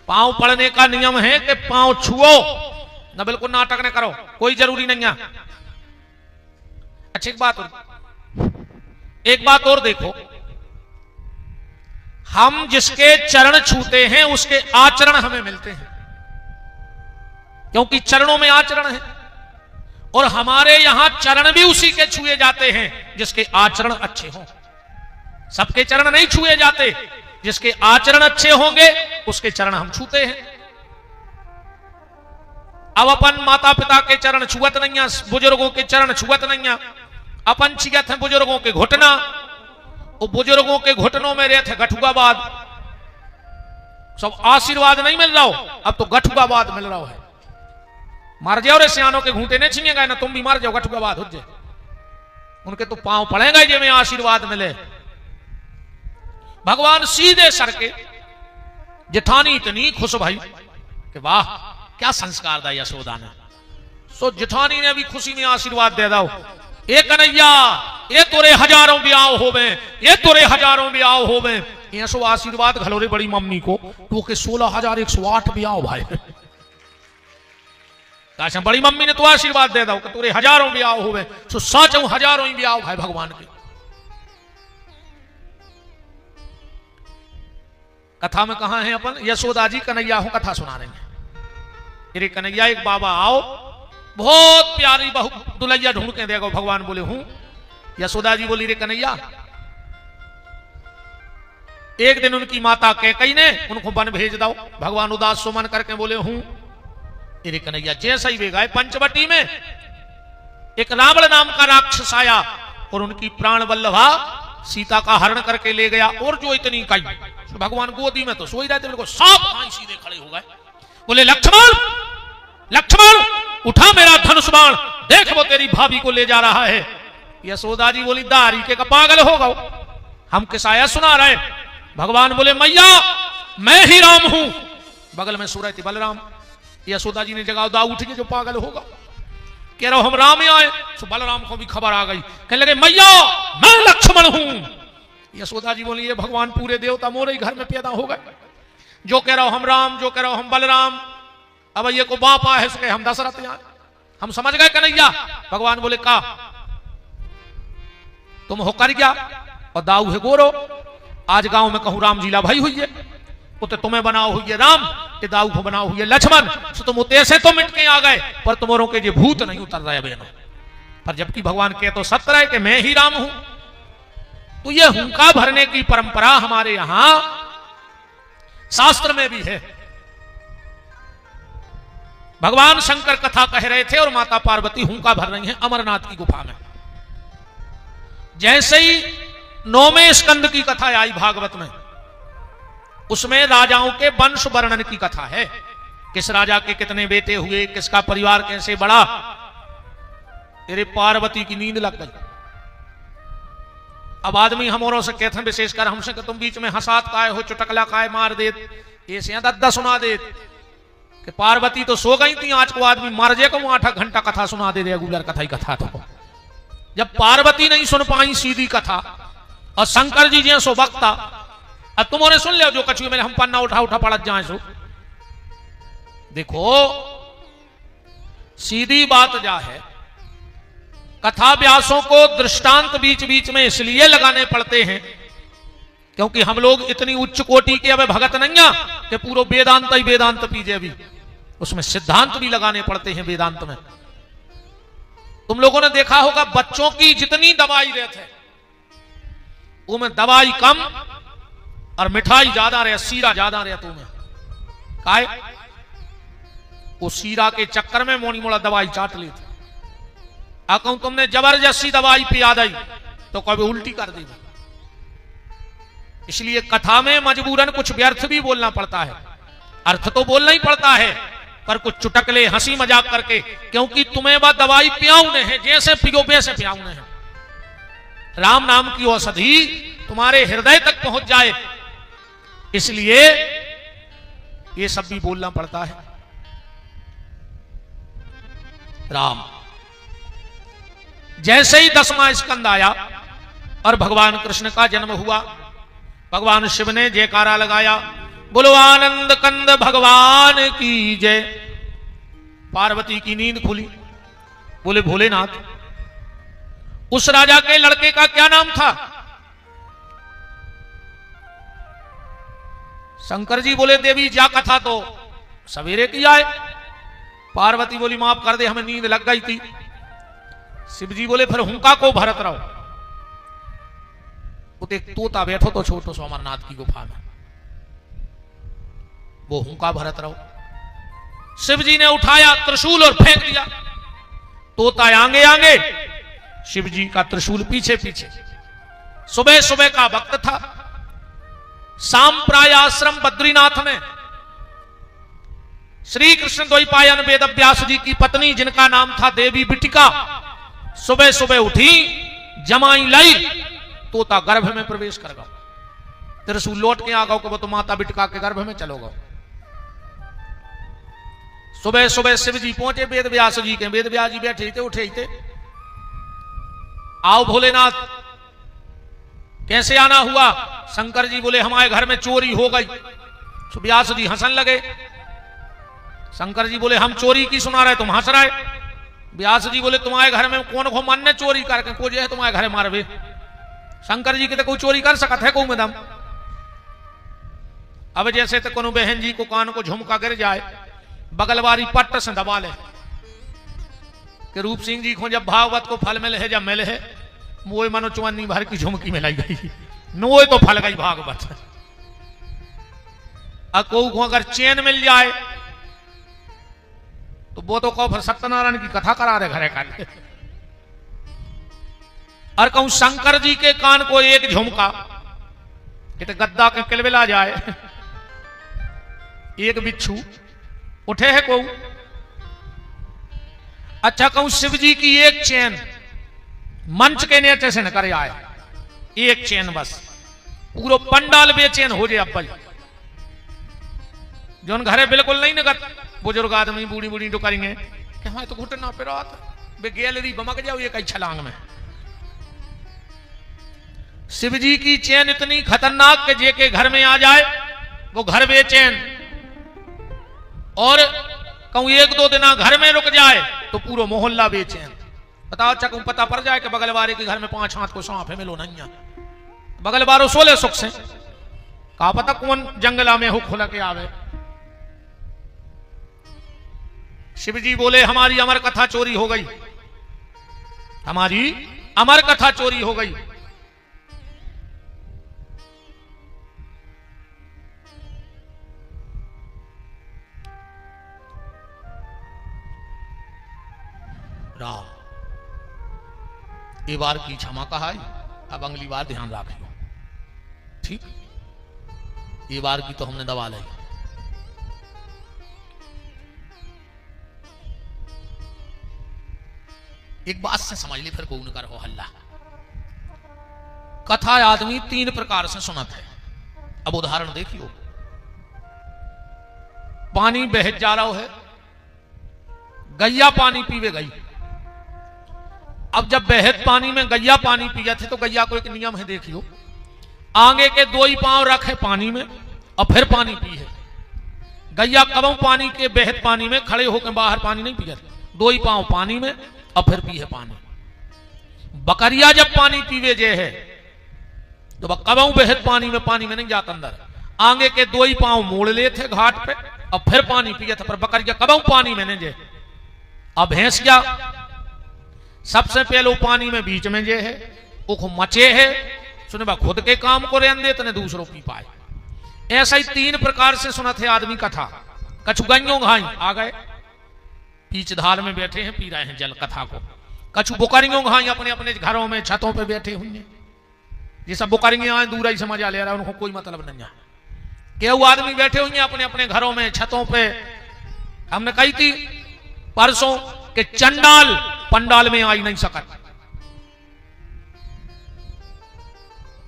पांव पड़ने का नियम है कि पांव छुओ ना, बिल्कुल नाटक न करो, कोई जरूरी नहीं है। अच्छा एक बात और देखो, हम जिसके चरण छूते हैं उसके आचरण हमें मिलते हैं, क्योंकि चरणों में आचरण है। और हमारे यहां चरण भी उसी के छुए जाते हैं जिसके आचरण अच्छे हों। सबके चरण नहीं छुए जाते, जिसके आचरण अच्छे होंगे उसके चरण हम छूते हैं। अब अपन माता पिता के चरण छुअत नहीं है, बुजुर्गों के चरण छुअत नहीं है, अपन छियत हैं बुजुर्गों के घुटना। वो बुजुर्गों के घुटनों में रहते गठुआबाद, सब आशीर्वाद नहीं मिल रहा हो, अब तो गठुआबाद मिल रहा है। मर जाओ रे सियानों के घूंटे नहीं छीनेगा ना, तुम भी मर जाओ, गठुआबाद हो जाए। उनके तो पांव पड़ेगा जे में आशीर्वाद मिले। भगवान सीधे सर के, जेठानी इतनी खुश भाई कि वाह क्या संस्कार दा यशोदा ने। सो जेठानी ने भी खुशी में आशीर्वाद दे दो, ए कन्हैया ये तोरे हजारों ब्याह होवे, ये तोरे हजारों ब्याह होवे। ये सो आशीर्वाद घलोरे बड़ी मम्मी को तो के 16,108 ब्याह भाई। काश बड़ी मम्मी ने तो आशीर्वाद दे दो कि तोरे हजारों ब्याह होवे, सो सचो हजारों ही ब्याह भाई भगवान के। कथा में कहा है अपन, यशोदा जी कन्हैया हो कथा सुना रहे हैं। अरे कन्हैया एक बाबा आओ, बहुत प्यारी बहु दुलैया ढूंढ के देगा। भगवान बोले हूं। यशोदा जी बोली रे कन्हैया, एक दिन उनकी माता कैकेयी ने उनको वन भेज दो। भगवान उदास सुमन करके बोले हूं। अरे कन्हैया जैसा ही वे गए पंचवटी में, एक रावण नाम का राक्षस आया और उनकी प्राण वल्लभा सीता का हरण करके ले गया। और जो इतनी कई, तो भगवान गोदी में तो सोई रहे थे, बिल्कुल सांप हाई सीधे खड़े हो गए। बोले लक्ष्मण लक्ष्मण उठा मेरा धनुष बाण, देख वो तेरी भाभी को ले जा रहा है। यशोदा जी बोली दारी के का पागल हो गए, हम किसाया सुना रहे। भगवान बोले मैया मैं ही राम हूं। बगल में सो रहे थे बलराम। यशोदा जी ने जगह दाऊ उठ के जो पागल होगा, कह रहा हम राम ही आए। तो बलराम को भी खबर आ गई, कहने लगे मैया मैं लक्ष्मण हूं। यशोदा जी बोली ये भगवान पूरे देवता मोरे ही घर में पैदा हो गए, जो कह रहा हम राम, जो कह रहा हम बलराम। अब ये को बाप आए सके हम दशरथ यहाँ, हम समझ गए कन्हैया। भगवान बोले का तुम हो कर क्या, और दाऊ है गोरो। आज गांव में कहूं राम जीला भाई हुई है, तो तुम्हें बनाओ हुई है राम, के दाऊ को बनाओ हुई है लक्ष्मण। तो तुम उते से तो मिट के आ गए, पर तुम्हारों के ये भूत नहीं उतर रहे बहनों। पर जबकि भगवान कह तो सत्य है कि मैं ही राम हूं। तो ये हुंका भरने की परंपरा हमारे यहां शास्त्र में भी है। भगवान शंकर कथा कह रहे थे और माता पार्वती हुंका भर रही हैं अमरनाथ की गुफा में। जैसे ही 9वें स्कंद की कथा आई भागवत में, उसमें राजाओं के वंश वर्णन की कथा है। किस राजा के कितने बेटे हुए, किसका परिवार कैसे बढ़ा। तेरे पार्वती की नींद लग गई। अब आदमी हमोरों से कहते हैं, विशेषकर हमसे कि तुम बीच में हंसात काय हो, चुटकला काय मार देत, ऐसे दद्दा सुना देत कि पार्वती तो सो गई थी, आज को आदमी मर जाए को 8 घंटा कथा सुना दे, रेगुलर कथा ही कथा था। जब पार्वती नहीं सुन पाई सीधी कथा और शंकर जी जी सो वक्ता, अब तुमने सुन लिया जो कछुए में हम पन्ना उठा उठा पड़त जाए सो। देखो सीधी बात जा है, कथा व्यासों को दृष्टांत बीच बीच में इसलिए लगाने पड़ते हैं क्योंकि हम लोग इतनी उच्च कोटि के अब भगत नहीं है कि पूरा वेदांत ही वेदांत पीजे, भी उसमें सिद्धांत भी लगाने पड़ते हैं वेदांत में। तुम लोगों ने देखा होगा बच्चों की जितनी दवाई रहते हैं उनमें दवाई कम और मिठाई ज्यादा रहे, सीरा ज्यादा रहे। तुम्हें काहे वो सीरा के चक्कर में मोनी मोड़ा दवाई चाट ली थी। कहूं तुमने जबरदस्ती दवाई पिया दी तो कभी उल्टी कर दी। इसलिए कथा में मजबूरन कुछ व्यर्थ भी बोलना पड़ता है, अर्थ तो बोलना ही पड़ता है, पर कुछ चुटकले हंसी मजाक करके, क्योंकि तुम्हें वह दवाई पियाउने है, जैसे पियो वैसे पियाउने है। राम नाम की औषधि तुम्हारे हृदय तक पहुंच जाए, इसलिए ये सब भी बोलना पड़ता है। राम जैसे ही 10वां स्कंद आया और भगवान कृष्ण का जन्म हुआ, भगवान शिव ने जयकारा लगाया, बोलो आनंद कंद भगवान की जय। पार्वती की नींद खुली, बोले भोलेनाथ, उस राजा के लड़के का क्या नाम था? शंकर जी बोले देवी जा कथा तो सवेरे की आए। पार्वती बोली माफ कर दे, हमें नींद लग गई थी। शिव जी बोले फिर हुंका को भरत रहो। एक तोता बैठो तो छोटो सो अमरनाथ की गुफा में, वो हुंका भरत रहो। शिव जी ने उठाया त्रिशूल और फेंक दिया। तोता आगे आगे, शिव जी का त्रिशूल पीछे पीछे। सुबह सुबह का वक्त था, शाम प्राय आश्रम बद्रीनाथ में श्री कृष्ण द्वैपायन वेद व्यास जी की पत्नी, जिनका नाम था देवी बिटिका, सुबह सुबह उठी, जमाई लाई, तोता गर्भ में प्रवेश कर गया। त्रिशूल लौट के आ गो कि वो तो माता बिटिका के गर्भ में चलो गो। सुबह सुबह शिव जी पहुंचे वेद व्यास जी के। वेद व्यास जी बैठे थे, उठे थे, आओ भोलेनाथ कैसे आना हुआ? शंकर जी बोले हमारे घर में चोरी हो गई। तो व्यास जी हंसन लगे। शंकर जी बोले हम चोरी की सुना रहे, तुम हंस रहे। व्यास जी बोले तुम्हारे घर में कौन को मन ने चोरी करके को जो है तुम्हारे घर मारवे? शंकर जी के तो कोई चोरी कर सकत है को में दम। अब जैसे तो कोनो बहन जी को कान को झुमका गिर जाए, बगलवारी पट्ट से दबा ले कि रूप सिंह जी को जब भागवत को फल मिले है, जब मिले है मोए मनो चुवन्नी भर की झुमकी में लाई गई, नोए तो फल गई भागवत। को अगर चैन मिल जाए तो वो तो कहो फिर सत्यनारायण की कथा करा दे घरे काटे। और कहूं शंकर जी के कान को एक झुमका कि तो गद्दा के किलबिला जाए। एक बिच्छू उठे है को। अच्छा कहूं शिव जी की एक चैन मंच के नीचे से न करे आए, एक चैन बस, पूरा पंडाल बेचैन हो जाए। अब जो घरे बिल्कुल नहीं नगत बुजुर्ग आदमी बूढ़ी बूढ़ी तो करेंगे कि हाँ तो घुटना पे रात बे गैलरी बमक जाओ ये कई छलांग में। शिव जी की चैन इतनी खतरनाक कि जे के घर में आ जाए वो घर बेचैन, और कहूं एक दो दिन घर में रुक जाए तो पूरा मोहल्ला बेचैन। बताओ चकू पता पड़ जाए कि बगल वाले के घर में 5 हाथ को सांप है, मिलो नहीं बगल वालों सोले सुख से, कहा पता कौन जंगला में हो खुला के आवे। शिव जी बोले हमारी अमर कथा चोरी हो गई, हमारी अमर कथा चोरी हो गई। राम ये बार की क्षमा कहा है, अब अगली बार ध्यान रखियो, ठीक? ये बार की तो हमने दबा ली। एक बात से समझ ली फिर कौन करो हल्ला। कथा आदमी 3 प्रकार से सुनत है। अब उदाहरण देखियो, पानी बह जा रहा है, गैया पानी पीवे गई। अब जब बहत पानी में गैया पानी पिया थे तो गैया को एक नियम है, देखियो, आगे के 2 ही पांव रखे पानी में और फिर पानी पी है। गैया कबों पानी के बहत पानी में खड़े होकर बाहर पानी नहीं पिया, 2 ही पांव पानी में और फिर पी है पानी। बकरिया जब पानी पीवे जे है तो वह कबों बहत पानी में नहीं जाता अंदर, आगे के 2 ही पांव मोड़ ले थे घाट पे और फिर पानी पिया था, पर बकरिया कबों पानी में नहीं जे। अब भैंस क्या, सबसे पहले पानी में बीच में जे है वो मचे है, सुने बा खुद के काम को रहने दे, दूसरों पी पाए। ऐसा ही 3 प्रकार से सुना थे आदमी कथा। कछु गइयों घाई आ गए, बीच धार में बैठे हैं, पी रहे हैं जल कथा को। कछु बुकरियों घाई अपने अपने घरों में छतों पे बैठे हुए, ये सब बुकरियां आए दूर ही समझ आ ले रहा है, उनको कोई मतलब नहीं है। केहू आदमी बैठे हुए अपने अपने घरों में छतों पे। हमने कही थी परसों कि चंडाल पंडाल में आ ही नहीं सकत,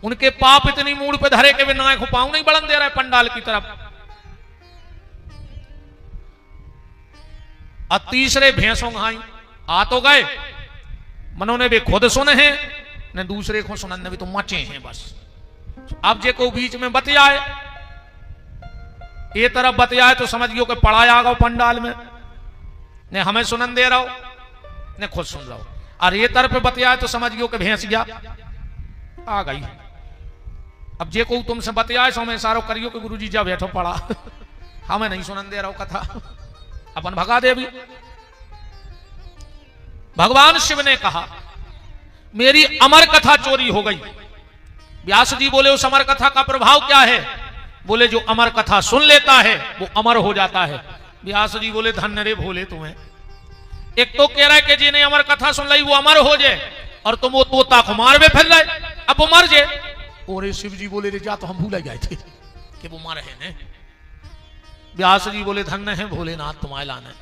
उनके पाप इतनी मूड पे धरे के वे नायक पांव नहीं बढ़न दे रहा है पंडाल की तरफ। और तीसरे भैंसों घाई आ तो गए, मनों ने वे खुद सुने हैं न दूसरे को सुनने भी तो मचे हैं बस। अब जे को बीच में बतियाए, ये तरफ बतियाए तो समझियो कि पढ़ाया गो पंडाल में, ने हमें सुनन दे रहो ने खुद सुन लो, और ये तरफ बतियाए तो समझियो कि भैंसिया आ गई। अब जे को तुमसे बतियाए सो में सारो करियो कि गुरुजी जा बैठो पढ़ा हमें नहीं सुनन दे रहो कथा, अपन भगा दे। भी भगवान शिव ने कहा मेरी अमर कथा चोरी हो गई। व्यास जी बोले उस अमर कथा का प्रभाव क्या है? बोले जो अमर कथा सुन लेता है वो अमर हो जाता है। व्यास जी बोले धन्य रे भोले तुम्हें, एक तो कह रहा है कि जिन्हें अमर कथा सुन ली वो अमर हो जाए, और तुम वो तोता को मार में फिर रहे, अब वो मर जाए। और शिव जी बोले रे जा तो हम भूल गए थे कि वो मर है। व्यास जी बोले धन्य है भोलेनाथ तुम्हारे लाने,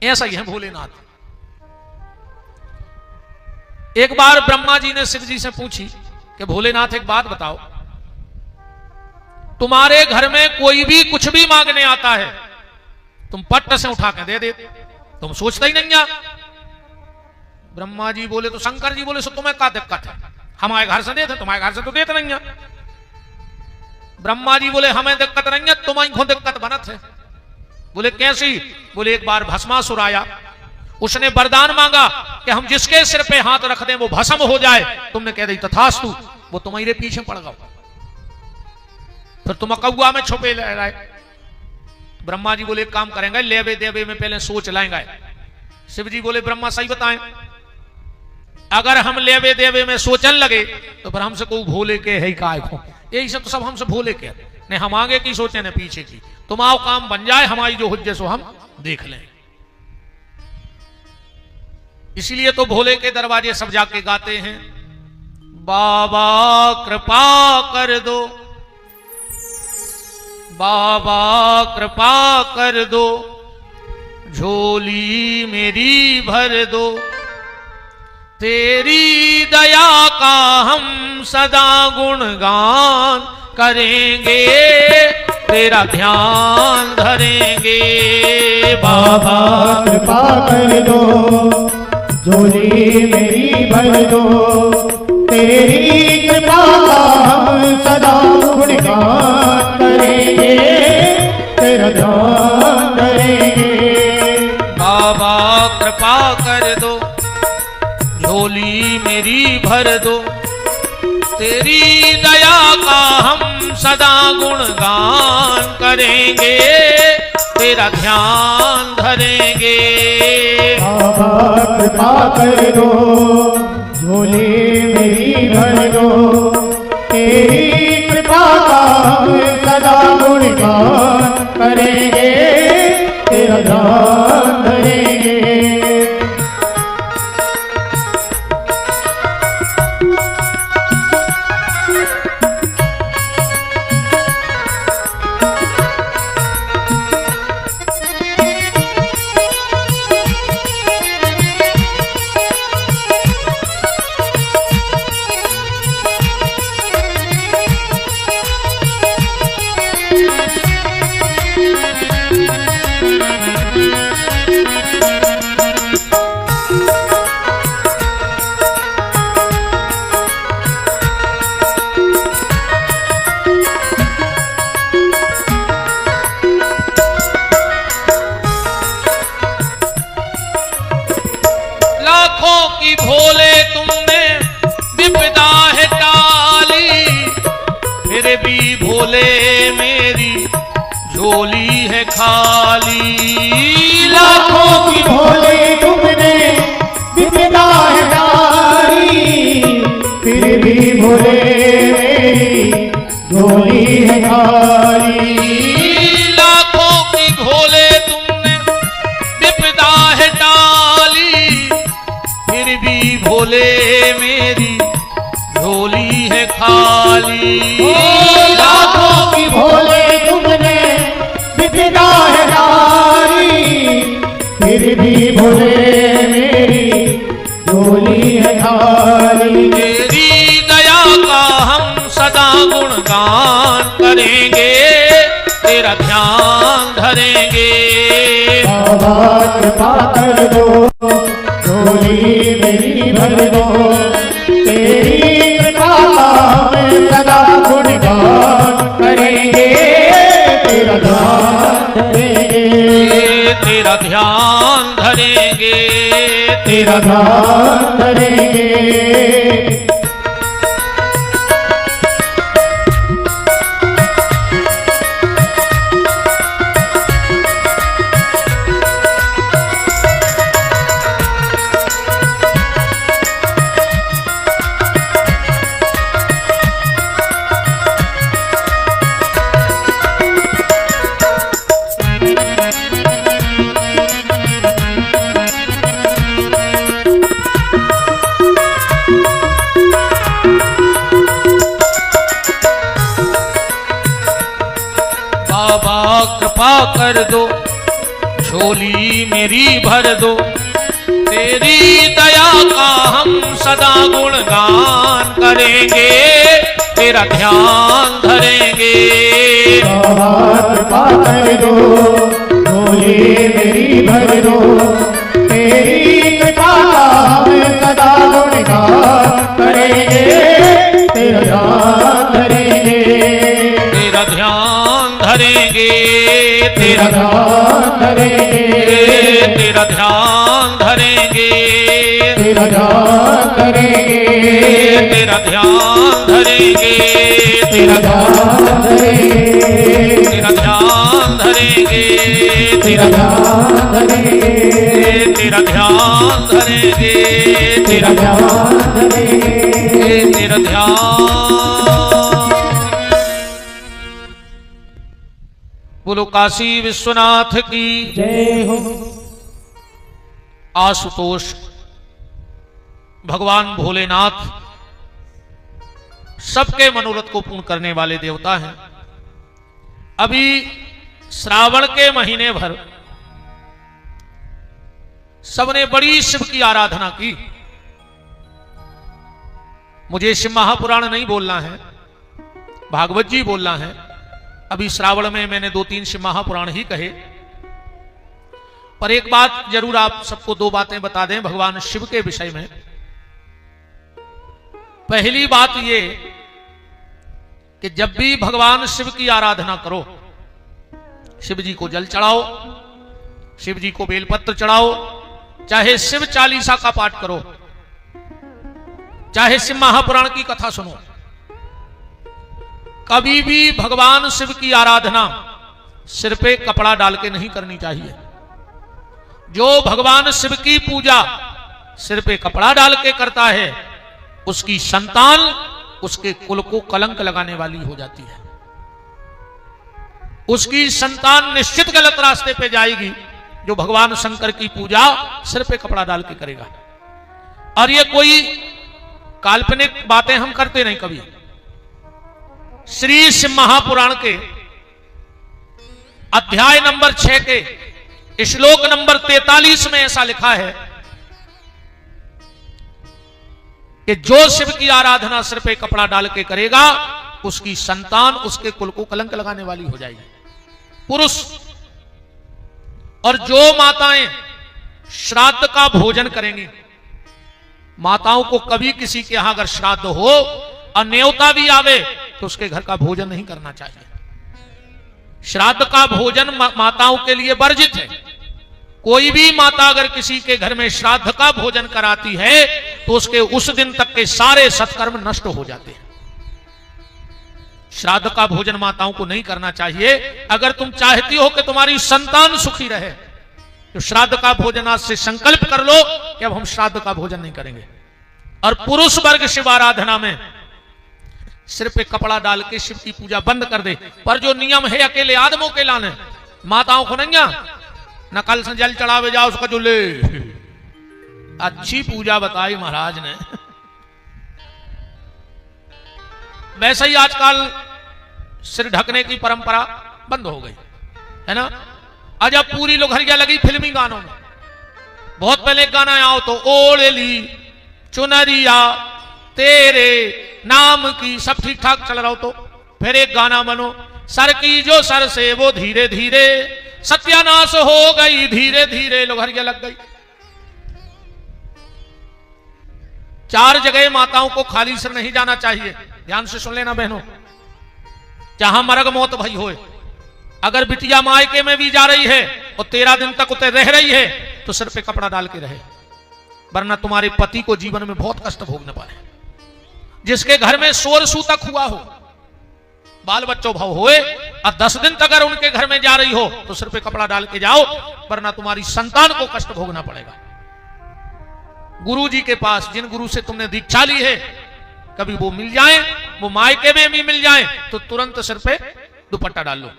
ऐसा ही है भोलेनाथ। एक बार ब्रह्मा जी ने शिव जी से पूछी कि भोलेनाथ एक बात बताओ, तुम्हारे घर में कोई भी कुछ भी मांगने आता है तुम पट्ट से उठा के दे देते, तुम सोचते ही नहीं। ब्रह्मा जी बोले तो शंकर जी बोले सो तुम्हें क्या दिक्कत है, हमारे घर से देते, तुम्हारे घर से तो देते नहीं। ब्रह्मा जी बोले हमें दिक्कत नहीं है, तुम्हारी खुद दिक्कत बनत है। बोले कैसी? बोले एक बार भस्मासुर आया, उसने वरदान मांगा कि हम जिसके सिर पे हाथ रख दें वो भस्म हो जाए, तुमने कह दी तथास्तु, वो तुम्हारे पीछे पड़ गया, फिर तुम कौआ में छुपे रहे। ब्रह्मा जी बोले एक काम करेंगे, लेवे देवे में पहले सोच लाएंगे। शिव जी बोले ब्रह्मा सही बताएं, अगर हम लेवे देवे में सोचन लगे तो फिर हमसे को भोले के है काय को, यही सब तो सब हमसे भोले के नहीं, हम आगे की सोचे न पीछे की। तुम आओ काम बन जाए, हमारी जो हुज्जे सो हम देख लें। इसलिए तो भोले के दरवाजे सब जाके गाते हैं, बाबा कृपा कर दो, बाबा कृपा कर दो, झोली मेरी भर दो, तेरी दया का हम सदा गुणगान करेंगे, तेरा ध्यान धरेंगे। बाबा कृपा कर दो, झोली मेरी भर दो, तेरी कृपा का हम सदा गुणगान करेंगे, तेरा ध्यान धरेंगे। बाबा कृपा कर दो, झोली मेरी भर दो, तेरी दया का हम सदा गुणगान करेंगे, तेरा ध्यान धरेंगे। बाबा कृपा कर दो, झोली मेरी भर दो, तेरी कृपा का हम सदा गुणगान करेंगे, तेरा ध्यान धरेंगे। भोले तुमने विपदा है टाली, फिर भी भोले मेरी झोली है खाली। लाखों की भोले तुमने विपदा है टाली, फिर भी भोले मेरी झोली है खाली। लाखों की भोले तुमने विपदा है टाली, फिर भी भोले मेरी झोली है खाली। लाखों की भोले तुमने विपदा है टाली, फिर भी भोले मेरी झोली है खाली। तेरी दया का हम सदा गुणगान करेंगे, तेरा ध्यान धरेंगे। बाबा कृपा कर दो, झोली मेरी भर दो, तेरी कृपा में सदा धरेंगे, तेरा ध्यान धरेंगे, तेरा ध्यान धरेंगे। बाबा कृपा कर दो, झोली मेरी भर दो, तेरी दया का हम सदा गुणगान करेंगे, तेरा ध्यान धरेंगे। बाबा कृपा कर दो, झोली मेरी भर दो, तेरी कृपा हम सदा गुणगान करेंगे, तेरा ध्यान धरेंगे, तेरा ध्यान धरेंगे, तेरा ध्यान धरेंगे, तेरा ध्यान धरेंगे, तेरा ध्यान धरेंगे, तेरा ध्यान धरेंगे, तेरा ध्यान धरेंगे, तेरा ध्यान धरेंगे, तेरा ध्यान धरेंगे, तेरा ध्यान धरेंगे, तेरा ध्यान धरेंगे, तेरा ध्यान। बोलो काशी विश्वनाथ की जय हो। आशुतोष भगवान भोलेनाथ सबके मनोरथ को पूर्ण करने वाले देवता हैं। अभी श्रावण के महीने भर सबने बड़ी शिव की आराधना की। मुझे शिव महापुराण नहीं बोलना है, भागवत जी बोलना है। अभी श्रावण में मैंने 2-3 शिव महापुराण ही कहे, पर एक बात जरूर आप सबको 2 बातें बता दें भगवान शिव के विषय में। पहली बात ये कि जब भी भगवान शिव की आराधना करो, शिव जी को जल चढ़ाओ, शिव जी को बेलपत्र चढ़ाओ, चाहे शिव चालीसा का पाठ करो, चाहे शिव महापुराण की कथा सुनो, कभी भी भगवान शिव की आराधना सिर पे कपड़ा डाल के नहीं करनी चाहिए। जो भगवान शिव की पूजा सिर पे कपड़ा डाल के करता है, उसकी संतान उसके कुल को कलंक लगाने वाली हो जाती है। उसकी संतान निश्चित गलत रास्ते पे जाएगी जो भगवान शंकर की पूजा सिर पे कपड़ा डाल के करेगा। और ये कोई काल्पनिक बातें हम करते नहीं कभी। श्री शिव महापुराण के अध्याय नंबर 6 के श्लोक नंबर 43 में ऐसा लिखा है कि जो शिव की आराधना सिर पे कपड़ा डाल के करेगा, उसकी संतान उसके कुल को कलंक लगाने वाली हो जाएगी। पुरुष और जो माताएं श्राद्ध का भोजन करेंगी, माताओं को कभी किसी के यहां अगर श्राद्ध हो और न्योता भी आवे तो उसके घर का भोजन नहीं करना चाहिए। श्राद्ध का भोजन माताओं के लिए वर्जित है। कोई भी माता अगर किसी के घर में श्राद्ध का भोजन कराती है तो उसके उस दिन तक के सारे सत्कर्म नष्ट हो जाते हैं। श्राद्ध का भोजन माताओं को नहीं करना चाहिए। अगर तुम चाहती हो कि तुम्हारी संतान सुखी रहे तो श्राद्ध का भोजन आज से संकल्प कर लो कि अब हम श्राद्ध का भोजन नहीं करेंगे। और पुरुष वर्ग शिव आराधना में सिर पे कपड़ा डाल के शिव की पूजा बंद कर दे। पर जो नियम है अकेले आदमों के लाने, माताओं को नहीं, न कल से जल चढ़ावे जाओ उसका जो ले। अच्छी पूजा बताई महाराज ने। वैसे ही आजकल सिर ढकने की परंपरा बंद हो गई है ना। आज अब पूरी लोहरिया लगी फिल्मी गानों में। बहुत पहले गाना आओ तो ओढ़ ली चुनरिया तेरे नाम की, सब ठीक ठाक चल रहा हो तो फिर एक गाना बनो, सर की जो सर से वो धीरे धीरे सत्यानाश हो गई, धीरे धीरे लोहरिया लग गई। 4 जगह माताओं को खाली सिर नहीं जाना चाहिए। ध्यान से सुन लेना बहनों। जहां मरग मौत भई होए, अगर बिटिया मायके में भी जा रही है और 13 दिन तक उतर रह रही है तो सिर पे कपड़ा डाल के रहे, वरना तुम्हारे पति को जीवन में बहुत कष्ट भोगने पड़े। जिसके घर में शोर सूतक हुआ हो, बाल बच्चों भाव होए और 10 दिन तक अगर उनके घर में जा रही हो तो सिर पे कपड़ा डाल के जाओ, वरना तुम्हारी संतान को कष्ट भोगना पड़ेगा। गुरु जी के पास जिन गुरु से तुमने दीक्षा ली है, कभी वो मिल जाए, वो मायके में भी मिल जाए तो तुरंत सिर पे दुपट्टा डाल लो।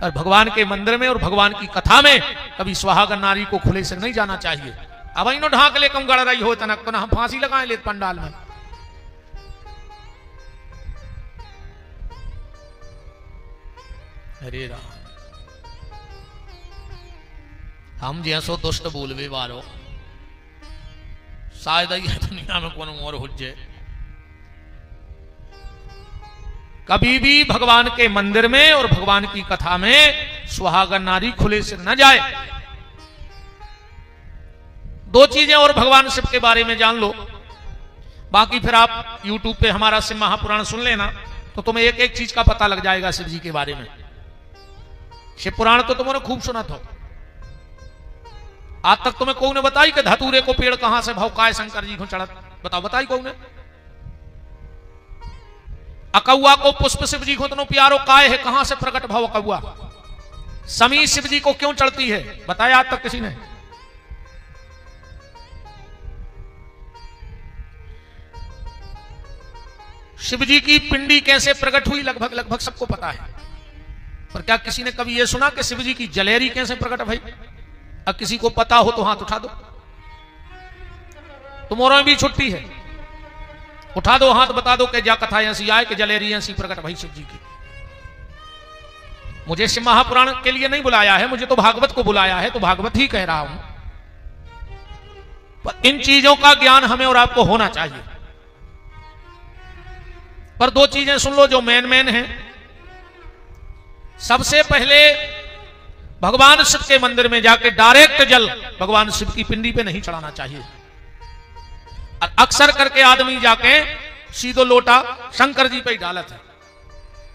और भगवान के मंदिर में और भगवान की कथा में कभी सुहागन नारी को खुले से नहीं जाना चाहिए। अब इनो ढाक ले कम गड़ रही हो तनक तो ना हम फांसी लगाए ले पंडाल में। हरे राम, हम जैसो दुष्ट बोलवे वालो शायद ही दुनिया में कौन और हो जाए। कभी भी भगवान के मंदिर में और भगवान की कथा में सुहागन नारी खुले से न जाए। 2 चीजें और भगवान शिव के बारे में जान लो, बाकी फिर आप YouTube पे हमारा शिव महापुराण सुन लेना तो तुम्हें एक एक चीज का पता लग जाएगा शिव जी के बारे में। शिव पुराण तो तुमने खूब सुना था, आज तक तुम्हें कौन ने बताई कि धतूरे को पेड़ कहां से भौकाए शंकर जी को चढ़त, बताओ बताई कौन ने? अकौआ को पुष्प शिव जी को तो प्यारो काय है, कहां से प्रकट भाव अकौआ? समी शिव जी को क्यों चढ़ती है, बताया आज तक किसी ने? शिव जी की पिंडी कैसे प्रकट हुई लगभग लगभग सबको पता है, पर क्या किसी ने कभी यह सुना कि शिव जी की जलेरी कैसे प्रकट भाई? अब किसी को पता हो तो हाथ उठा दो। तुम्हारा भी छुट्टी है, उठा दो हाथ, बता दो कि जा कथा ऐसी आए कि जलेरी ऐसी प्रकट भाई शिव जी की। मुझे शिव महापुराण के लिए नहीं बुलाया है, मुझे तो भागवत को बुलाया है, तो भागवत ही कह रहा हूं। पर इन चीजों का ज्ञान हमें और आपको होना चाहिए। पर 2 चीजें सुन लो जो मेन है। सबसे पहले भगवान शिव के मंदिर में जाके डायरेक्ट जल भगवान शिव की पिंडी पे नहीं चढ़ाना चाहिए। अक्सर करके आदमी जाके सीधो लोटा शंकर जी पे ही डालत है।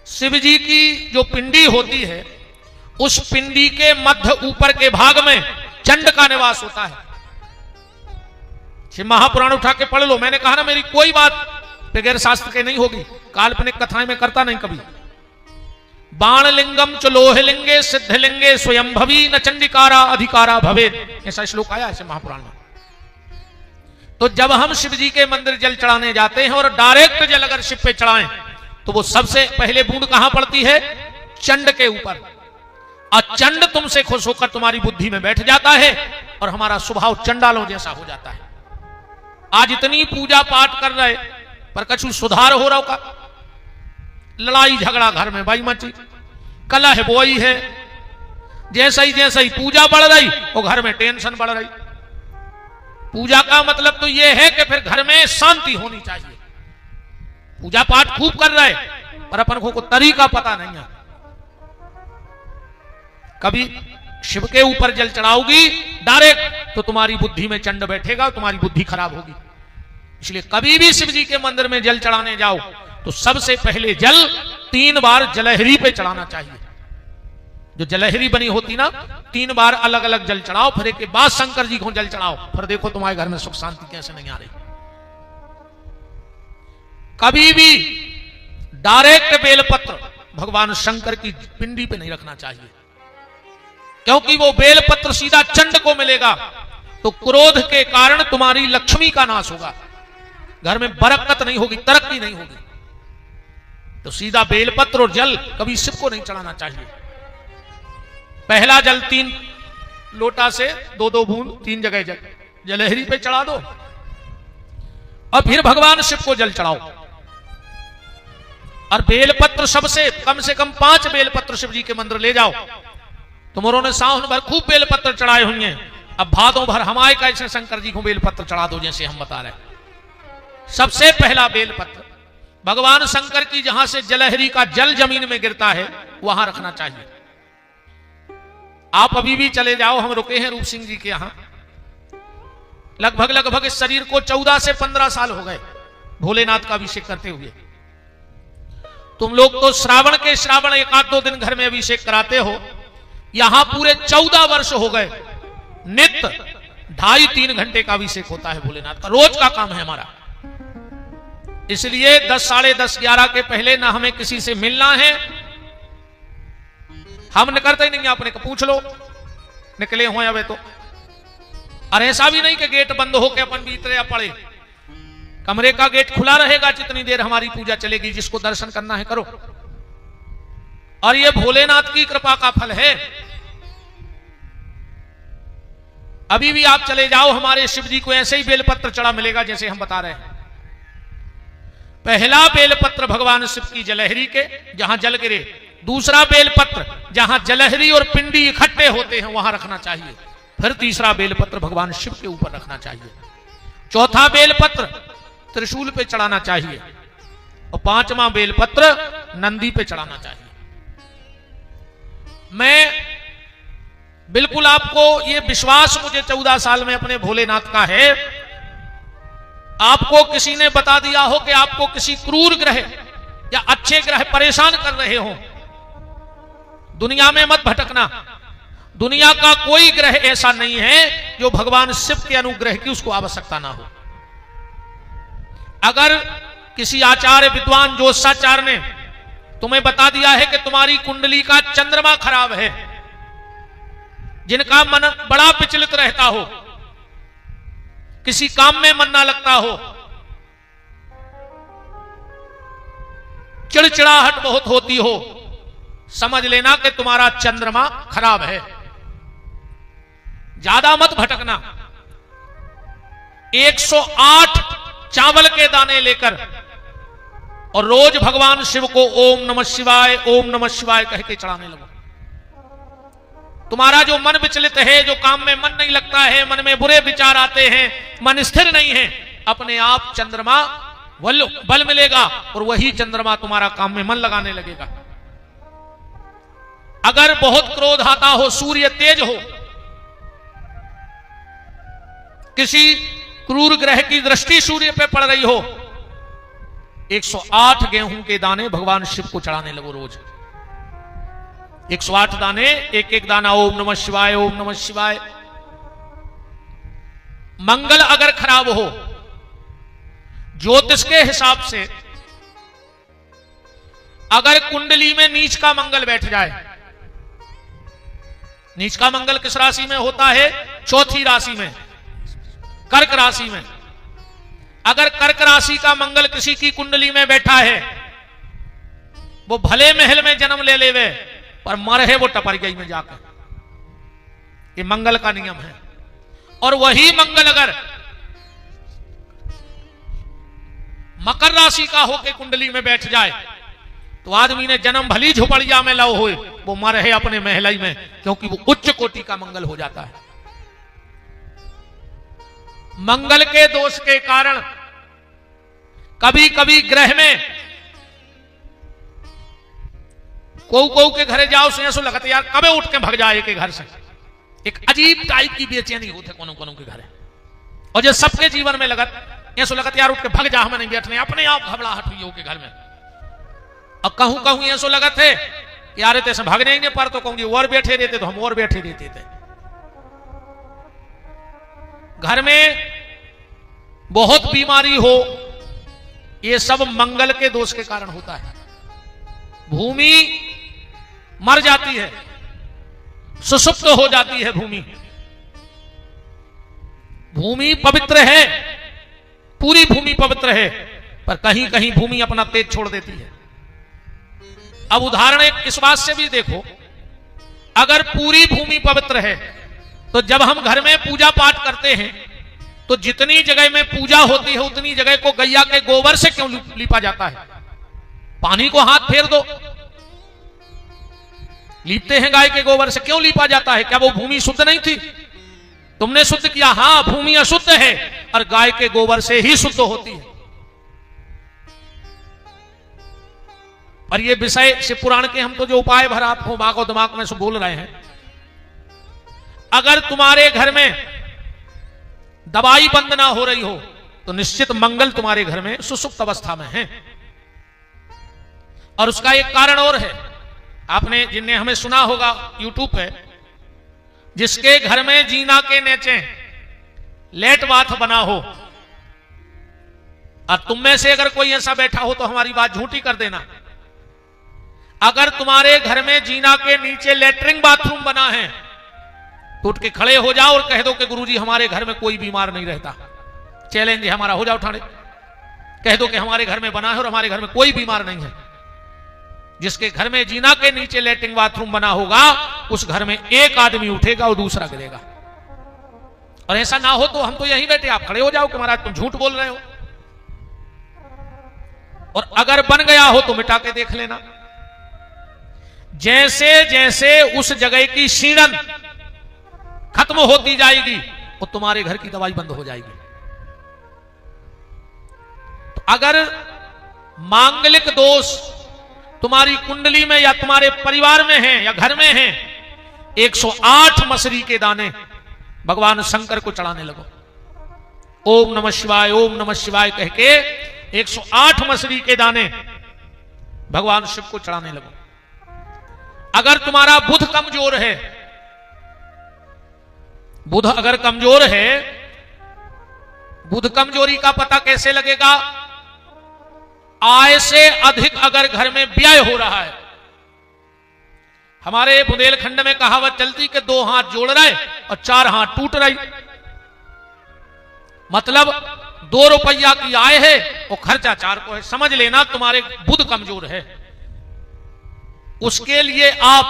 शिव जी की जो पिंडी होती है उस पिंडी के मध्य ऊपर के भाग में चंड का निवास होता है। शिव महापुराण उठा के पढ़ लो। मैंने कहा ना मेरी कोई बात बगैर शास्त्र के नहीं होगी, काल्पनिक कथाएं में करता नहीं कभी। बाण लिंगम च लोहलिंगे सिद्धलिंगे स्वयं भवी न चंडिकारा अधिकारा भवेद, ऐसा श्लोक आया है महापुराण में। तो जब हम शिव जी के मंदिर जल चढ़ाने जाते हैं और डायरेक्ट जल अगर शिव पे चढ़ाएं तो वो सबसे पहले बूंद कहां पड़ती है? चंड के ऊपर। और चंड तुमसे खुश होकर तुम्हारी बुद्धि में बैठ जाता है और हमारा स्वभाव चंडालों जैसा हो जाता है। आज इतनी पूजा पाठ कर रहे पर कछु सुधार हो रहा का? लड़ाई झगड़ा घर में भाई मची, कलह बोई है। जैसे ही पूजा बढ़ रही वो घर में टेंशन बढ़ रही। पूजा का मतलब तो यह है कि फिर घर में शांति होनी चाहिए। पूजा पाठ खूब कर रहे पर अपन को तरीका पता नहीं है। कभी शिव के ऊपर जल चढ़ाओगी डायरेक्ट तो तुम्हारी बुद्धि में चंड बैठेगा, तुम्हारी बुद्धि खराब होगी। इसलिए कभी भी शिव जी के मंदिर में जल चढ़ाने जाओ तो सबसे पहले जल 3 बार जलहरी पे चढ़ाना चाहिए। जो जलहरी बनी होती ना, 3 बार अलग अलग जल चढ़ाओ, फिर एक के बाद शंकर जी को जल चढ़ाओ, फिर देखो तुम्हारे घर में सुख शांति कैसे नहीं आ रही। कभी भी डायरेक्ट बेलपत्र भगवान शंकर की पिंडी पे नहीं रखना चाहिए, क्योंकि वो बेलपत्र सीधा चंड को मिलेगा तो क्रोध के कारण तुम्हारी लक्ष्मी का नाश होगा, घर में बरकत नहीं होगी, तरक्की नहीं होगी। तो सीधा बेलपत्र और जल कभी शिव को नहीं चढ़ाना चाहिए। पहला जल 3 लोटा से 2-2 बूंद 3 जगह जलहरी पे चढ़ा दो और फिर भगवान शिव को जल चढ़ाओ। और बेलपत्र सबसे कम से कम 5 बेलपत्र शिव जी के मंदिर ले जाओ। तुम्हारों ने सावन भर खूब बेलपत्र चढ़ाए हुए हैं, अब भादों भर हमारे कैसे शंकर जी को बेलपत्र चढ़ा दो जैसे हम बता रहे। सबसे पहला बेलपत्र भगवान शंकर की जहां से जलहरी का जल जमीन में गिरता है वहां रखना चाहिए। आप अभी भी चले जाओ, हम रुके हैं रूप सिंह जी के यहां, लगभग इस शरीर को 14 से 15 साल हो गए भोलेनाथ का अभिषेक करते हुए। तुम लोग तो श्रावण एक आध 2 दिन घर में अभिषेक कराते हो, यहां पूरे 14 वर्ष हो गए, नित्य 2.5-3 घंटे का अभिषेक होता है भोलेनाथ का, रोज का काम है हमारा। इसलिए 10, साढ़े 10, 11 के पहले ना हमें किसी से मिलना है, हम निकलते ही नहीं, आपने पूछ लो निकले हो या वे तो। और ऐसा भी नहीं कि गेट बंद हो के अपन भीतर या पड़े, कमरे का गेट खुला रहेगा जितनी देर हमारी पूजा चलेगी, जिसको दर्शन करना है करो। और ये भोलेनाथ की कृपा का फल है। अभी भी आप चले जाओ, हमारे शिव जी को ऐसे ही बेलपत्र चढ़ा मिलेगा जैसे हम बता रहे हैं। पहला बेलपत्र भगवान शिव की जलहरी के, जहां जल गिरे। दूसरा बेलपत्र जहां जलहरी और पिंडी इकट्ठे होते हैं वहां रखना चाहिए। फिर तीसरा बेलपत्र भगवान शिव के ऊपर रखना चाहिए। चौथा बेलपत्र त्रिशूल पे चढ़ाना चाहिए। और 5वां बेलपत्र नंदी पे चढ़ाना चाहिए। मैं बिल्कुल आपको ये विश्वास मुझे 14 साल में अपने भोलेनाथ का है, आपको किसी ने बता दिया हो कि आपको किसी क्रूर ग्रह या अच्छे ग्रह परेशान कर रहे हो, दुनिया में मत भटकना। दुनिया का कोई ग्रह ऐसा नहीं है जो भगवान शिव के अनुग्रह की उसको आवश्यकता ना हो। अगर किसी आचार्य विद्वान ज्योतिषाचार्य ने तुम्हें बता दिया है कि तुम्हारी कुंडली का चंद्रमा खराब है, जिनका मन बड़ा विचलित रहता हो, किसी काम में मन ना लगता हो, चिड़चिड़ाहट बहुत होती हो, समझ लेना कि तुम्हारा चंद्रमा खराब है। ज्यादा मत भटकना। 108 चावल के दाने लेकर और रोज भगवान शिव को ओम नमः शिवाय, ओम नमः शिवाय कह के चढ़ाने लगो। तुम्हारा जो मन विचलित है, जो काम में मन नहीं लगता है, मन में बुरे विचार आते हैं, मन स्थिर नहीं है, अपने आप चंद्रमा बल मिलेगा और वही चंद्रमा तुम्हारा काम में मन लगाने लगेगा। अगर बहुत क्रोध आता हो, सूर्य तेज हो, किसी क्रूर ग्रह की दृष्टि सूर्य पे पड़ रही हो, 108 गेहूं के दाने भगवान शिव को चढ़ाने लगो रोज। 108 दाने, एक एक दाना ओम नमः शिवाय, ओम नमः शिवाय। मंगल अगर खराब हो, ज्योतिष के हिसाब से अगर कुंडली में नीच का मंगल बैठ जाए, नीच का मंगल किस राशि में होता है? चौथी राशि में, कर्क राशि में। अगर कर्क राशि का मंगल किसी की कुंडली में बैठा है, वो भले महल में जन्म ले लेवे पर मर है वो टपरियाई में जाकर। ये मंगल का नियम है। और वही मंगल अगर मकर राशि का होकर कुंडली में बैठ जाए तो आदमी ने जन्म भली झोपड़िया में लव होए, वो मर है अपने महलाई में, क्योंकि वो उच्च कोटि का मंगल हो जाता है। मंगल के दोष के कारण कभी कभी ग्रह में को के घरे जाओ से ऐसा लगता यार कबे उठ के भग जाए के घर से। एक अजीब टाइप की बेचैनी होते कोनो के घरे। और जो सबके जीवन में लगत ऐसा लगता यार उठ के भग जा, हमें नहीं बैठने, अपने आप घबराहट हुई हो के घर में। और कहूं ऐसा लगत है यार तैसे भागने ही नहीं पर, तो कहूंगी और बैठे रहते तो हम और बैठे रहते थे। घर में बहुत बीमारी हो, ये सब मंगल के दोष के कारण होता है। भूमि मर जाती है, सुषुप्त हो जाती है भूमि। भूमि पवित्र है, पूरी भूमि पवित्र है, पर कहीं कहीं भूमि अपना तेज छोड़ देती है। अब उदाहरण एक इस बात से भी देखो, अगर पूरी भूमि पवित्र है तो जब हम घर में पूजा पाठ करते हैं तो जितनी जगह में पूजा होती है उतनी जगह को गैया के गोबर से क्यों लीपा जाता है? पानी को हाथ फेर दो, लीपते हैं गाय के गोबर से, क्यों लीपा जाता है? क्या वो भूमि शुद्ध नहीं थी? तुमने शुद्ध किया, हां भूमि अशुद्ध है और गाय के गोबर से ही शुद्ध होती है। और ये विषय शिव पुराण के हम तो जो उपाय भर आपको बागो दिमाग में से बोल रहे हैं। अगर तुम्हारे घर में दवाई बंद ना हो रही हो तो निश्चित मंगल तुम्हारे घर में सुसुप्त अवस्था में है। और उसका एक कारण और है, आपने जिनने हमें सुना होगा यूट्यूब पे, जिसके घर में जीना के नीचे लेट बाथ बना हो, और तुम में से अगर कोई ऐसा बैठा हो तो हमारी बात झूठी कर देना, अगर तुम्हारे घर में जीना के नीचे लेटरिंग बाथरूम बना है तो उठ के खड़े हो जाओ और कह दो कि गुरुजी हमारे घर में कोई बीमार नहीं रहता। चैलेंज है हमारा, हो जाओ ठाणे, कह दो कि हमारे घर में बना है और हमारे घर में कोई बीमार नहीं है। जिसके घर में जीना के नीचे लेटरिंग बाथरूम बना होगा उस घर में एक आदमी उठेगा और दूसरा गिरेगा। और ऐसा ना हो तो हम तो यहीं बैठे, आप खड़े हो जाओ कि महाराज तुम झूठ बोल रहे हो। और अगर बन गया हो तो मिटा के देख लेना। जैसे जैसे उस जगह की सीड़न खत्म होती जाएगी वो तुम्हारे घर की दवाई बंद हो जाएगी। तो अगर मांगलिक दोष तुम्हारी कुंडली में या तुम्हारे परिवार में है या घर में है, 108 मसरी के दाने भगवान शंकर को चढ़ाने लगो। ओम नमः शिवाय, ओम नमः शिवाय कह के 108 मसरी के दाने भगवान शिव को चढ़ाने लगो। अगर तुम्हारा बुध कमजोर है, बुध अगर कमजोर है, बुध कमजोरी का पता कैसे लगेगा? आय से अधिक अगर घर में व्यय हो रहा है। हमारे बुंदेलखंड में कहावत चलती कि 2 हाथ जोड़ रहे और 4 हाथ टूट रही। मतलब 2 रुपया की आय है और खर्चा 4 को है। समझ लेना तुम्हारे बुध कमजोर है। उसके लिए आप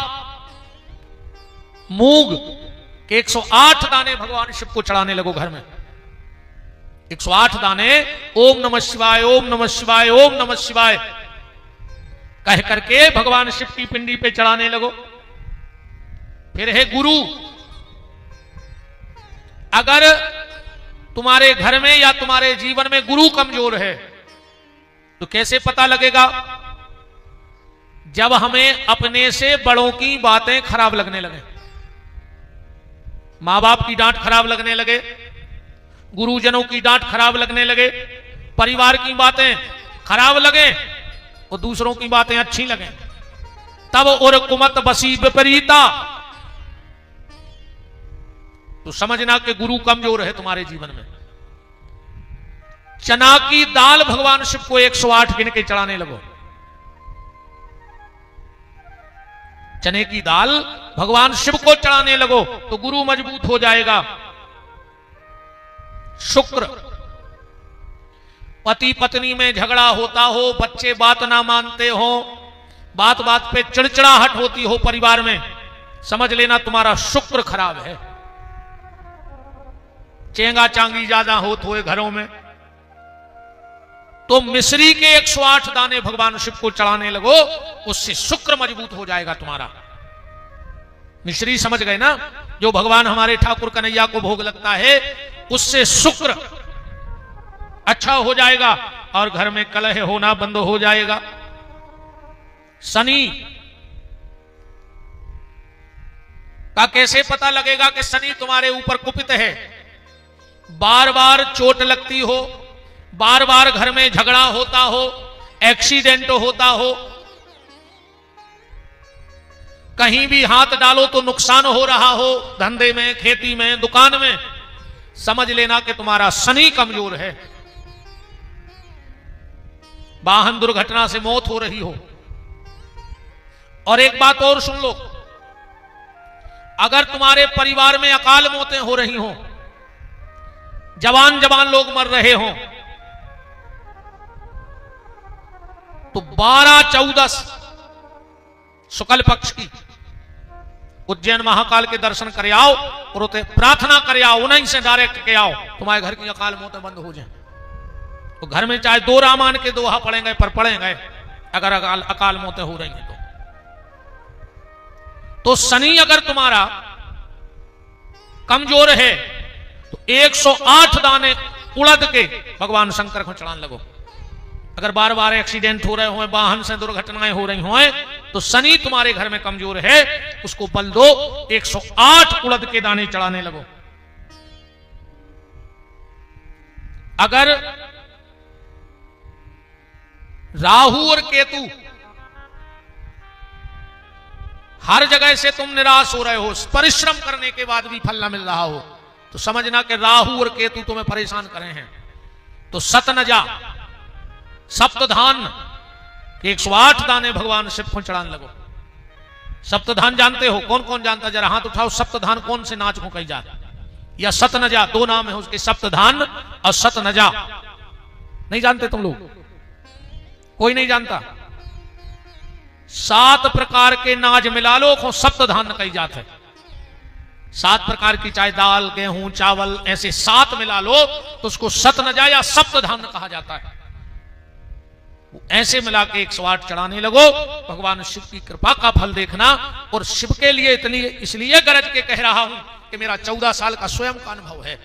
मूंग के 108 दाने भगवान शिव को चढ़ाने लगो घर में। 108 दाने ओम नमः शिवाय, ओम नमः शिवाय, ओम नमः शिवाय कह करके भगवान शिव की पिंडी पे चढ़ाने लगो। फिर है गुरु। अगर तुम्हारे घर में या तुम्हारे जीवन में गुरु कमजोर है तो कैसे पता लगेगा? जब हमें अपने से बड़ों की बातें खराब लगने लगे, मां बाप की डांट खराब लगने लगे, गुरुजनों की डांट खराब लगने लगे, परिवार की बातें खराब लगे और दूसरों की बातें अच्छी लगे, तब और कुमत बसी विपरीता, तो समझना कि गुरु कमजोर है तुम्हारे जीवन में। चना की दाल भगवान शिव को 108 गिन के चढ़ाने लगो। चने की दाल भगवान शिव को चढ़ाने लगो तो गुरु मजबूत हो जाएगा। शुक्र, पति पत्नी में झगड़ा होता हो, बच्चे बात ना मानते हो, बात बात पे चिड़चिड़ाहट होती हो परिवार में, समझ लेना तुम्हारा शुक्र खराब है। चेंगा चांगी ज्यादा होत हुए घरों में तो मिश्री के 108 दाने भगवान शिव को चढ़ाने लगो, उससे शुक्र मजबूत हो जाएगा तुम्हारा। मिश्री समझ गए ना, जो भगवान हमारे ठाकुर कन्हैया को भोग लगता है, उससे शुक्र अच्छा हो जाएगा और घर में कलह होना बंद हो जाएगा। शनि का कैसे पता लगेगा कि शनि तुम्हारे ऊपर कुपित है? बार बार चोट लगती हो, बार बार घर में झगड़ा होता हो, एक्सीडेंट होता हो, कहीं भी हाथ डालो तो नुकसान हो रहा हो, धंधे में, खेती में, दुकान में, समझ लेना कि तुम्हारा शनि कमजोर है। वाहन दुर्घटना से मौत हो रही हो। और एक बात और सुन लो, अगर तुम्हारे परिवार में अकाल मौतें हो रही हो, जवान जवान लोग मर रहे हो, तो 12-14 शुक्ल पक्ष की उज्जैन महाकाल के दर्शन कर आओ और प्रार्थना कर आओ, उन्हीं से डायरेक्ट के आओ, तुम्हारे घर की अकाल मौतें बंद हो जाए। तो घर में चाहे 2 रामायण के दोहा पढ़ेंगे पर पढ़ेंगे अगर अकाल मौतें हो रही हैं तो शनि अगर तुम्हारा कमजोर है तो 108 दाने उड़द के भगवान शंकर को चढ़ाने लगो। अगर बार बार एक्सीडेंट हो रहे हो, वाहन से दुर्घटनाएं हो रही हो, तो शनि तुम्हारे घर में कमजोर है, उसको बल दो, 108 उड़द के दाने चढ़ाने लगो। अगर राहु और केतु हर जगह से तुम निराश हो रहे हो, परिश्रम करने के बाद भी फल ना मिल रहा हो, तो समझना कि राहु और केतु तुम्हें परेशान करे हैं। तो सतनजा सप्तधान 108 दाने भगवान शिव को चढ़ाने लगो। सप्तधान जानते हो? कौन कौन जानता? जरा हाथ उठाओ। सप्तधान कौन से नाच को कही जाता? या सतनजा, दो नाम है उसके, सप्तधान और सतनजा। नहीं जानते तुम लोग? कोई नहीं जानता? 7 प्रकार के नाज मिला लो को सप्तधान कही जाते है। 7 प्रकार की, चाहे दाल, गेहूं, चावल, ऐसे 7 मिला लो तो उसको सतनजा या सप्तधान कहा जाता है। ऐसे मिला के 108 चढ़ाने लगो। भगवान शिव की कृपा का फल देखना। और शिव के लिए इतनी इसलिए गरज के कह रहा हूं कि मेरा 14 साल का स्वयं का अनुभव है।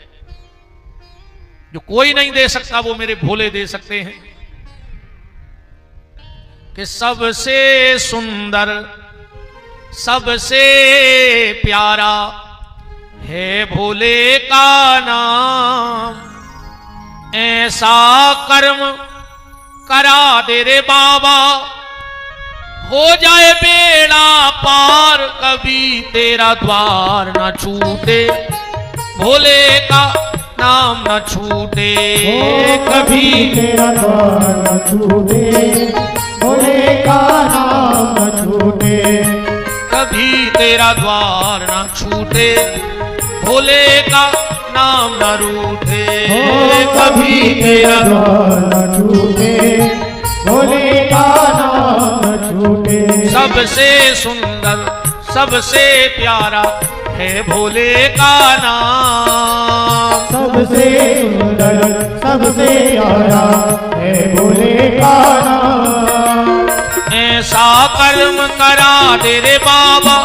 जो कोई नहीं दे सकता वो मेरे भोले दे सकते हैं। कि सबसे सुंदर सबसे प्यारा है भोले का नाम। ऐसा कर्म करा दे रे बाबा, हो जाए बेड़ा पार, कभी तेरा द्वार न छूटे, भोले का नाम न छूटे। कभी तेरा द्वार न छूटे, भोले का नाम न छूटे। कभी तेरा द्वार न छूटे, भोले का नाम न रूठे। कभी तेरा द्वार न छूटे, भोले का नाम न छूटे। सबसे सुंदर सबसे प्यारा है भोले का नाम। सबसे सुंदर सबसे प्यारा है भोले का नाम। ऐसा कर्म करा दे रे बाबा,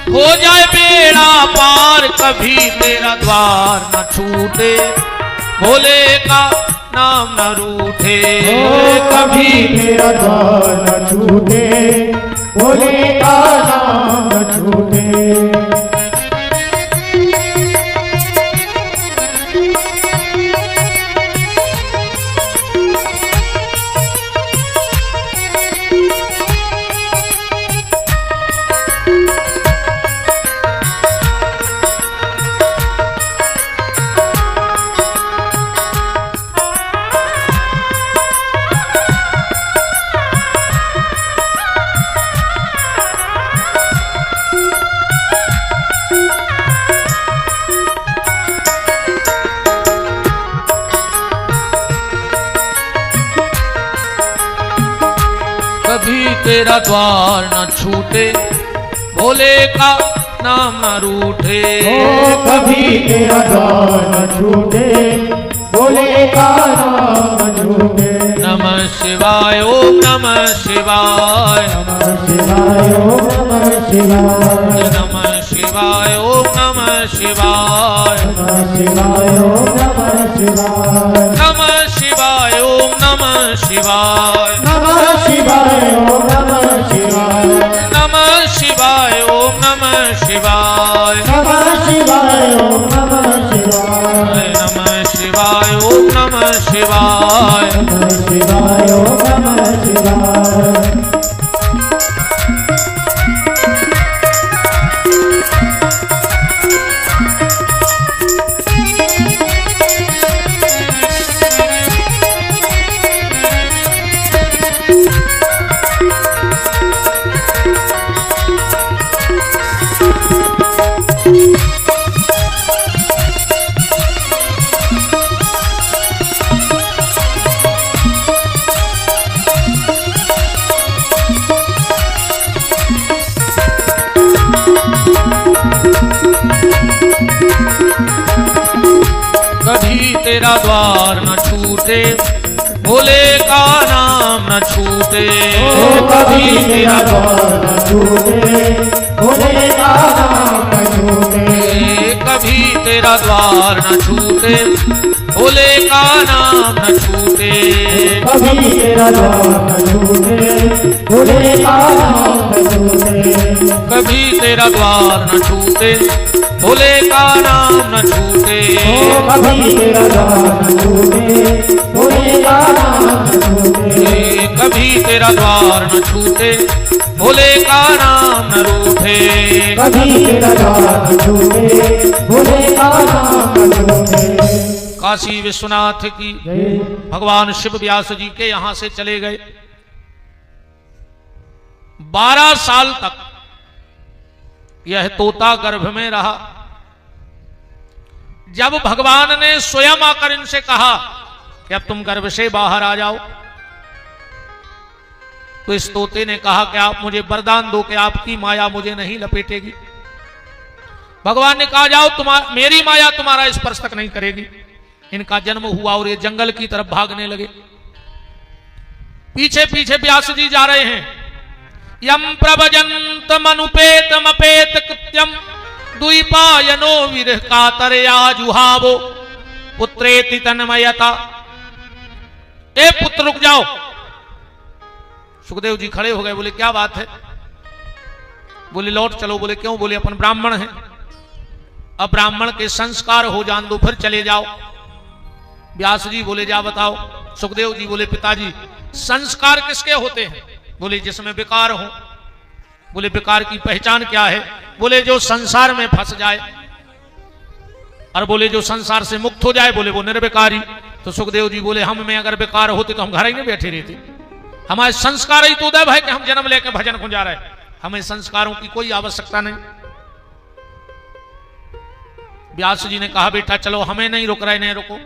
हो जाए बेड़ा पार, कभी तेरा द्वार न छूटे, भोले का नाम न रूठे। कभी तेरा द्वार न छूटे, भोले का नाम न छूटे। तेरा द्वार न छूटे, भोले का नाम न रूठे। कभी तेरा द्वार न छूटे, भोले का नाम न छूटे। नमः शिवाय ओम नमः शिवाय, नमः शिवाय ओम नमः शिवाय, नमः शिवाय ओम नमः शिवाय, नमः शिवाय ओम नमः शिवाय, नमः शिवाय ओम नमः शिवाय, नमः शिवाय ओम नमः शिवाय, नमः शिवाय ओम नमः शिवाय, नमः शिवाय ओम नमः शिवाय, नमः शिवाय ओम नमः शिवाय। नमः शिवाय ओम नमः शिवाय। कभी तेरा द्वार न छूटे, भोले का नाम न छूटे। कभी तेरा द्वार न छूटे, भोले का नाम न छूटे। कभी तेरा द्वार न छूटे, भोले का नाम न छूटे। कभी तेरा द्वार न छूटे, भोले का नाम न छूटे। कभी तेरा द्वार न छूटे, भोले का नाम न छूटे। कभी तेरा द्वार न छूटे, भोले का नाम न छूटे। कभी तेरा तेरा द्वार न छूटे, भोले का नाम न रूठे। कभी तेरा द्वार न छूटे, भोले का नाम न रूठे। काशी विश्वनाथ की जय। भगवान शिव व्यास जी के यहां से चले गए। 12 साल तक यह तोता गर्भ में रहा। जब भगवान ने स्वयं आकर इनसे कहा कि अब तुम गर्भ से बाहर आ जाओ, तो इस तोते ने कहा कि आप मुझे वरदान दो कि आपकी माया मुझे नहीं लपेटेगी। भगवान ने कहा जाओ, मेरी माया तुम्हारा स्पर्श तक नहीं करेगी। इनका जन्म हुआ और ये जंगल की तरफ भागने लगे। पीछे पीछे व्यास जी जा रहे हैं। यम प्रभजंतम अनुपेतम अपेत कृत्यम द्वीपायनो विरह कातरया जुहावो पुत्रेति तन्मयता। ए पुत्र रुक जाओ। सुखदेव जी खड़े हो गए, बोले क्या बात है? बोले लौट चलो। बोले क्यों? बोले अपन ब्राह्मण हैं, अब ब्राह्मण के संस्कार हो जान दो, फिर चले जाओ। व्यास जी बोले जा बताओ। सुखदेव जी बोले पिताजी संस्कार किसके होते हैं? बोले जिसमें विकार हो। बोले विकार की पहचान क्या है? बोले जो संसार में फंस जाए, और बोले जो संसार से मुक्त हो जाए, बोले वो निर्विकारी। तो सुखदेव जी बोले हम में अगर विकार होते तो हम घर ही में बैठे रहते। हमारे संस्कार ही तो उदय है कि हम जन्म लेकर भजन को जा रहे हैं। हमें संस्कारों की कोई आवश्यकता नहीं। व्यास जी ने कहा बेटा चलो, हमें नहीं रुक रहे, नहीं रुको,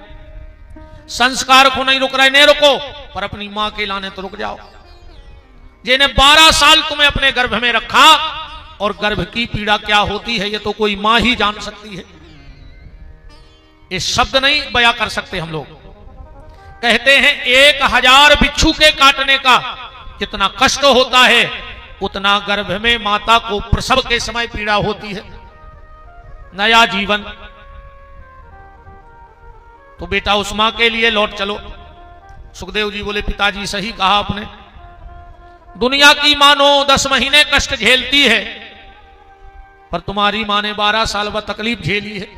संस्कार को नहीं रुक रहे, नहीं रुको, पर अपनी मां के लाने तो रुक जाओ। जिन्हें 12 साल तुम्हें अपने गर्भ में रखा, और गर्भ की पीड़ा क्या होती है ये तो कोई मां ही जान सकती है। ये शब्द नहीं बयां कर सकते हम लोग। कहते हैं 1000 बिच्छू के काटने का जितना कष्ट होता है, उतना गर्भ में माता को प्रसव के समय पीड़ा होती है। नया जीवन। तो बेटा उस मां के लिए लौट चलो। सुखदेव जी बोले पिताजी सही कहा आपने। दुनिया की मानो 10 महीने कष्ट झेलती है, पर तुम्हारी मां ने 12 साल वह तकलीफ झेली है।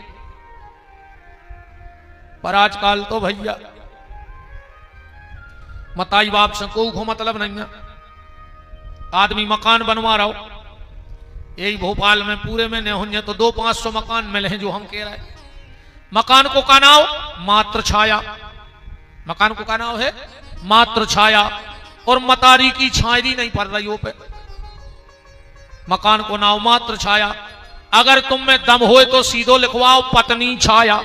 पर आजकल तो भैया मताई बाप से कोई मतलब नहीं है। आदमी मकान बनवा रहा हो, यही भोपाल में पूरे में नहीं होंगे तो 200-500 मकान मिले हैं जो हम कह रहे हैं। मकान को का नाम मात्र छाया। मकान को का नाम है मात्र छाया, और मतारी की छायरी नहीं पड़ रही हो पे। मकान को नाम मात्र छाया। अगर तुम में दम होए तो सीधो लिखवाओ पत्नी छाया।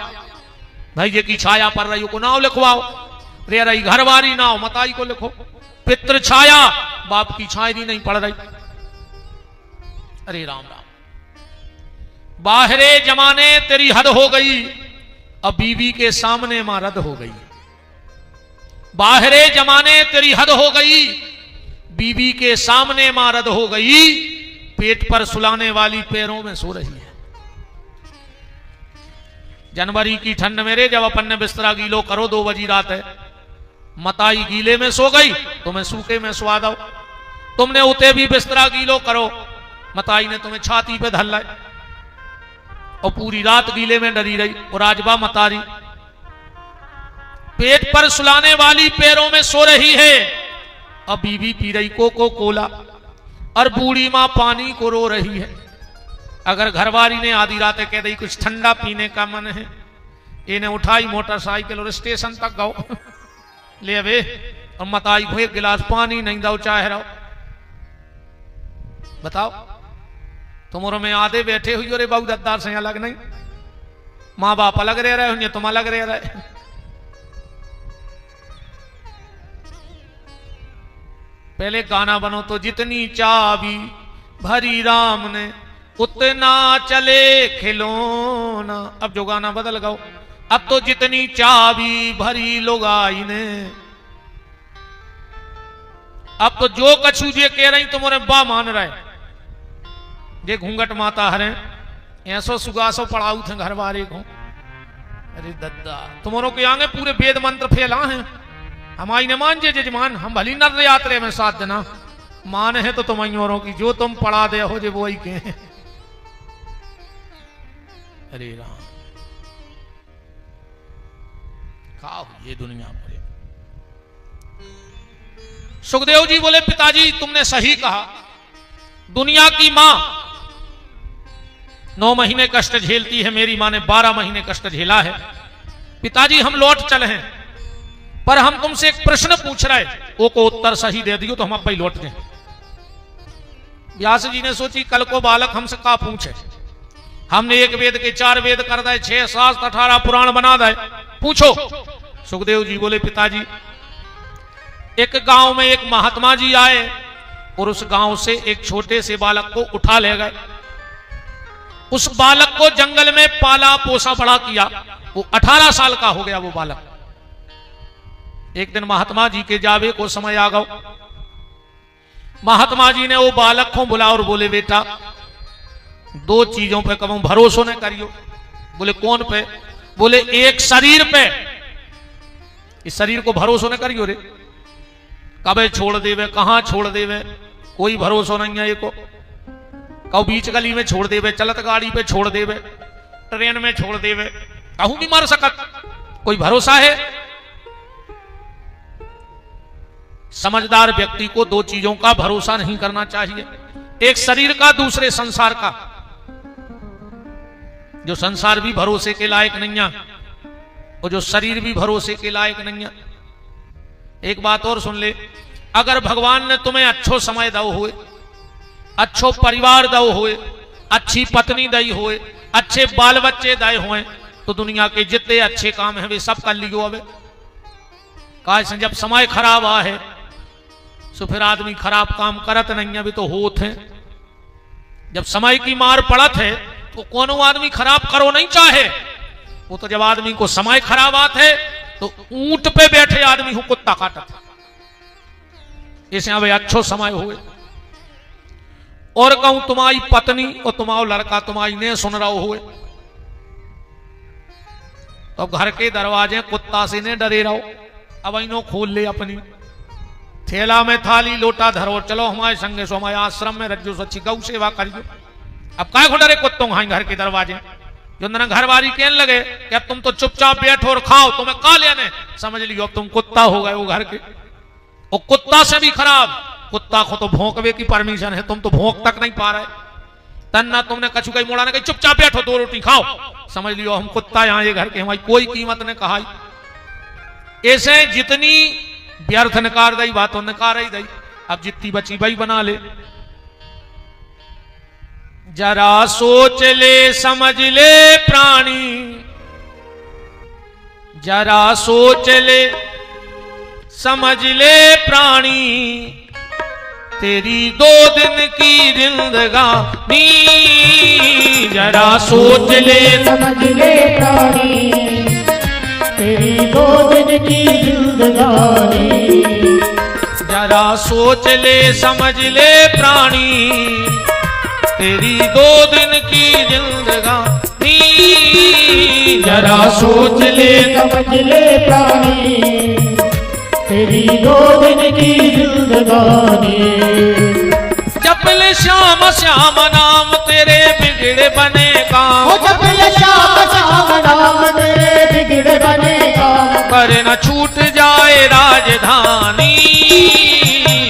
भैया की छाया पड़ रही हो को नाम लिखवाओ। रे रही घरवारी नाव मताई को लिखो। पितृ छाया, बाप की छायरी नहीं पड़ रही। अरे राम राम। बाहरे जमाने तेरी हद हो गई, अब बीवी के सामने मां रद हो गई। बाहरे जमाने तेरी हद हो गई, बीवी के सामने मां रद हो गई। पेट पर सुलाने वाली पैरों में सो रही है। जनवरी की ठंड मेरे जब अपन ने बिस्तरा गीलो करो 2 बजी रात है, मताई गीले में सो गई, तुम्हें सूखे में सुआ दो। तुमने उते भी बिस्तरा गीलो करो, मताई ने तुम्हें छाती पे धर लाए, और पूरी रात गीले में डरी रही। और राजबा मतारी पेट पर सुलाने वाली पैरों में सो रही है, अब बीवी पी रही कोको कोला, और बूढ़ी मां पानी को रो रही है। अगर घरवाली ने आधी रात कह दी कुछ ठंडा पीने का मन है, इन्हें उठाई मोटरसाइकिल और स्टेशन तक गो ले वे, और मताई को 1 गिलास पानी नहीं दो चाहे रहो। बताओ तुम्हारे में आधे बैठे हुई और बाबू दद्दार से अलग नहीं, माँ बाप अलग रह रहे होंगे, तुम अलग रह रहे। पहले गाना बनो तो जितनी चाबी भरी राम ने उतना चले खिलौना। अब जो गाना बदल गओ, अब तो जितनी चाबी भरी लुगाई ने। अब तो जो कछु जे कह रही तुम्हारे बा मान रहे। जे घूंघट माता हरे ऐसो सुगासो पढ़ाऊ थे घर बारे को। अरे दद्दा तुम्हारों के आगे पूरे वेद मंत्र फैला हैं। हमारी ने मान जे जजमान, हम भली नर यात्रे में साथ देना मान है तो तुम औरों की जो तुम पढ़ा दे हो जे वो ही के। अरे राम का ये दुनिया पर। सुखदेव जी बोले पिताजी तुमने सही कहा, दुनिया की मां 9 महीने कष्ट झेलती है, मेरी मां ने 12 महीने कष्ट झेला है। पिताजी हम लौट चले हैं, पर हम तुमसे एक प्रश्न पूछ रहे, वो को उत्तर सही दे दियो तो हम अब लौट जाए। व्यास जी ने सोची कल को बालक हमसे का पूछे, हमने 1 वेद के 4 वेद कर दे, 6 शास्त्र 18 पुराण बना दे, पूछो। सुखदेव जी बोले पिताजी एक गांव में एक महात्मा जी आए और उस गांव से एक छोटे से बालक को उठा ले गए। उस बालक को जंगल में पाला पोसा बड़ा किया, वो 18 साल का हो गया वो बालक। एक दिन महात्मा जी के जावे को समय आ गया, महात्मा जी ने वो बालक को बुला और बोले बेटा 2 चीजों पे कब भरोसा न करियो। बोले कौन पे? बोले एक शरीर पे, इस शरीर को भरोसा न करियो रे, कबे छोड़ देवे, कहां छोड़ देवे, कोई भरोसा नहीं है। ये को कब बीच गली में छोड़ देवे, चलत गाड़ी पे छोड़ देवे, ट्रेन में छोड़ देवे, कहूं भी मर सकत, कोई भरोसा है? समझदार व्यक्ति को 2 चीजों का भरोसा नहीं करना चाहिए, एक शरीर का, दूसरे संसार का। जो संसार भी भरोसे के लायक नहीं है और जो शरीर भी भरोसे के लायक नहीं है। एक बात और सुन ले, अगर भगवान ने तुम्हें अच्छो समय दो हुए, अच्छो परिवार दो हुए, अच्छी पत्नी दई हुए, अच्छे बाल बच्चे दए हुए, तो दुनिया के जितने अच्छे काम हैं वे सब कर लियो। अब काहे जब समय खराब आ है तो फिर आदमी खराब काम करत नहीं, अभी तो होत है। जब समय की मार पड़त है तो कोनो आदमी खराब करो नहीं चाहे, वो तो जब आदमी को समय खराब आत है तो ऊंट पे बैठे आदमी को कुत्ता काटत है। इसे अब अच्छो समय हुए और कहूं तुम्हारी पत्नी और तुम्हारा लड़का तुम्हारी ने सुन रहा हुए तो घर के दरवाजे कुत्ता से ने डरे रहो। अब इनो खोल ले अपनी थैला में थाली लोटा धरो, चलो हमारे संगे सो हमारे आश्रम में रखो, सच्ची गौ सेवा करियो। अब काय को डरे कुत्तों खाई घर के दरवाजे, जो ना घर वाली कहने लगे कि अब तुम तो चुपचाप बैठो और खाओ, तुम्हें का लेने, समझ लियो अब तुम कुत्ता हो गए वो घर के। और कुत्ता से भी खराब, कुत्ता को तो भौंकवे की परमिशन है, तुम तो भौंक तक नहीं पा रहे। तन्ना तुमने कछु कहीं मोड़ा नहीं, चुपचाप बैठो 2 रोटी खाओ, समझ लियो हम कुत्ता यहाँ ये घर के, हमारी कोई कीमत ने कहा। ऐसे जितनी व्यर्थ नकार दई बातों नकार ही दई, अब जितनी बची बई बना ले। जरा सोच ले समझ ले प्राणी, जरा सोच ले समझ ले प्राणी, तेरी 2 दिन की जिंदगानी। जरा सोच ले समझ ले प्राणी, तेरी 2 दिन की जिंदगानी। जरा सोच ले समझ ले प्राणी, तेरी 2 दिन की जिंदगानी। जरा सोच ले समझ ले प्राणी, तेरी 2 दिन की जिंदगानी। जप ले श्याम श्याम नाम, तेरे बिगड़े बने काम। जप ले श्याम श्याम नाम, तेरे बिगड़े बने काम। पर न छूट जाए राजधानी।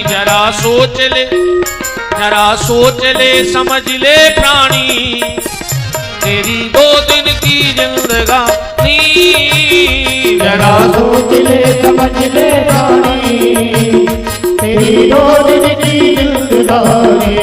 जरा सोच ले, जरा सोच ले समझ ले प्राणी, तेरी 2 दिन की जिंदगानी। जरा सोच ले समझ ले प्राणी, तेरी 2 दिन की जिंदगानी।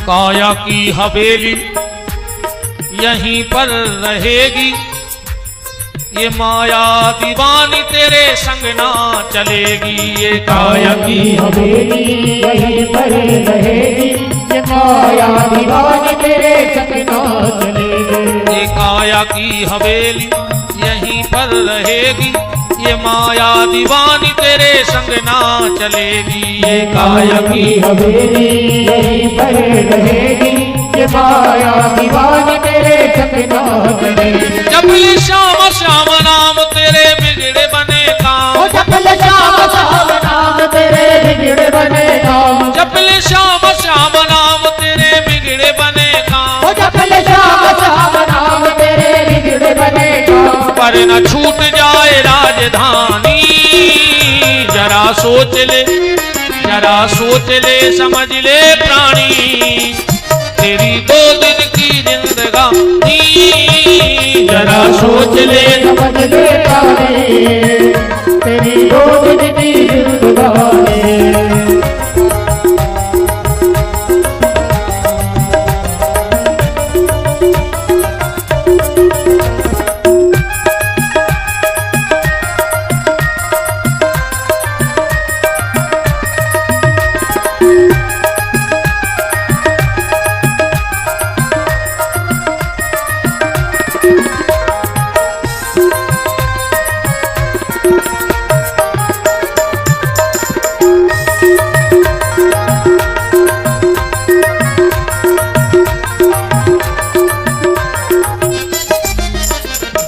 काया की हवेली यहीं पर रहेगी, ये माया दीवानी तेरे संग ना चलेगी। ये काया की हवेली यहीं पर रहेगी, ये माया दीवानी तेरे संग ना चलेगी। ये काया की हवेली यहीं पर रहेगी, ये माया दीवानी तेरे संग ना चलेगी। ये काया की हवेली यही पर रहेगी, ये माया दीवानी तेरे संग ना चलेगी। जपले श्याम श्याम नाम तेरे बिगड़े बने काम, ओ जपले श्याम श्याम नाम तेरे बिगड़े बने काम, जपले श्याम श्याम नाम तेरे बिगड़े बने काम। ओ जपले श्याम श्याम नाम तेरे बिगड़े बने काम। पर न छूट जाए राजधानी, जरा सोच ले, जरा सोच ले, समझ ले प्राणी, तेरी 2 दिन की जिंदगानी, जरा सोच ले, समझ ले प्राणी, तेरी 2 दिन की जिंदगानी।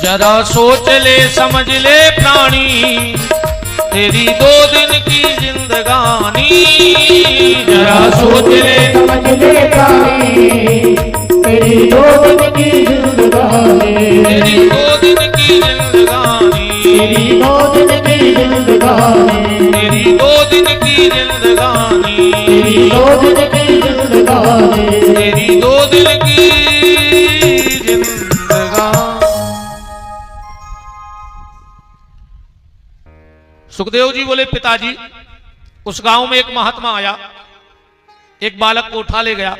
जरा सोच ले, समझ ले प्राणी, तेरी 2 दिन की जिंदगानी, जरा सोच ले, समझ ले प्राणी, तेरी 2 दिन की जिंदगानी, तेरी 2 दिन की जिंदगानी, तेरी 2 दिन की जिंदगानी, तेरी 2 दिन की जिंदगानी, तेरी 2 दिन की जिंदगानी, तेरी 2 दिन की जिंदगानी। सुखदेव जी बोले पिताजी, उस गांव में एक महात्मा आया, एक बालक को उठा ले गया।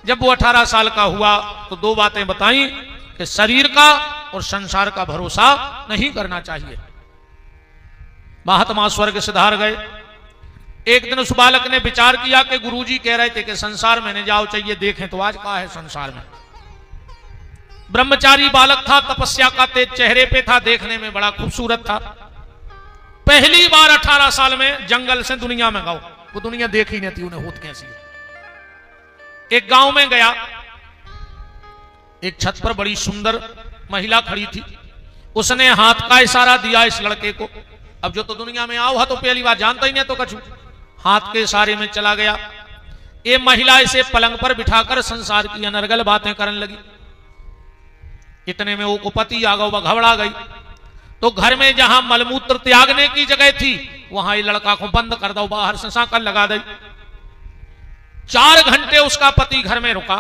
जब वो 18 साल का हुआ तो 2 बातें बताई कि शरीर का और संसार का भरोसा नहीं करना चाहिए। महात्मा स्वर्ग सिधार गए। एक दिन उस बालक ने विचार किया कि गुरुजी कह रहे थे कि संसार में नहीं जाओ चाहिए, देखें तो आज क्या है संसार में। ब्रह्मचारी बालक था, तपस्या का तेज चेहरे पे था, देखने में बड़ा खूबसूरत था। पहली बार 18 साल में जंगल से दुनिया में गया, वो दुनिया देखी नहीं थी उन्हें, होत कैसी है। एक गांव में गया, एक छत पर बड़ी सुंदर महिला खड़ी थी। उसने हाथ का इशारा दिया इस लड़के को। अब जो तो दुनिया में आओ है तो पहली बार जानता ही नहीं, तो कछु हाथ के इशारे में चला गया। ये महिला इसे पलंग पर बिठाकर संसार की अनर्गल बातें करने लगी। इतने में वो कुपति आ गया, वह घबरा गई। तो घर में जहां मलमूत्र त्यागने की जगह थी, वहां ये लड़का को बंद कर दो, बाहर से सांकल लगा दी। 4 घंटे उसका पति घर में रुका,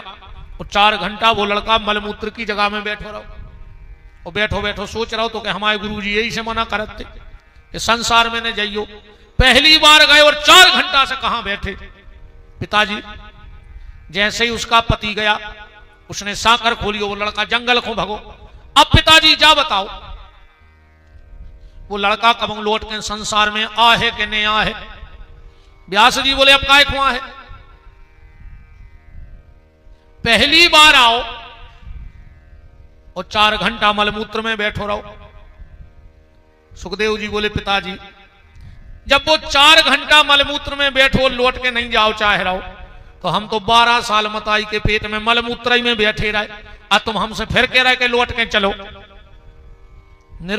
और 4 घंटा वो लड़का मलमूत्र की जगह में बैठो रहो। और बैठो बैठो सोच रहा हो तो कि हमारे गुरुजी यही से मना करते कि संसार में न जाइयो। पहली बार गए और 4 घंटा से कहां बैठे। पिताजी, जैसे ही उसका पति गया, उसने सांकर खोली, वो लड़का जंगल को भगो। अब पिताजी जा बताओ, वो लड़का कब लौट के संसार में आ है कि नहीं आ है। व्यास जी बोले अब काय खुआ है, पहली बार आओ और 4 घंटा मलमूत्र में बैठो रहो। सुखदेव जी बोले पिताजी, जब वो 4 घंटा मलमूत्र में बैठो लौट के नहीं जाओ चाहे रहो, तो हम तो 12 साल मताई के पेट में मलमूत्र में बैठे रहे, और तुम हमसे फिर कह रहे कि लौट के चलो।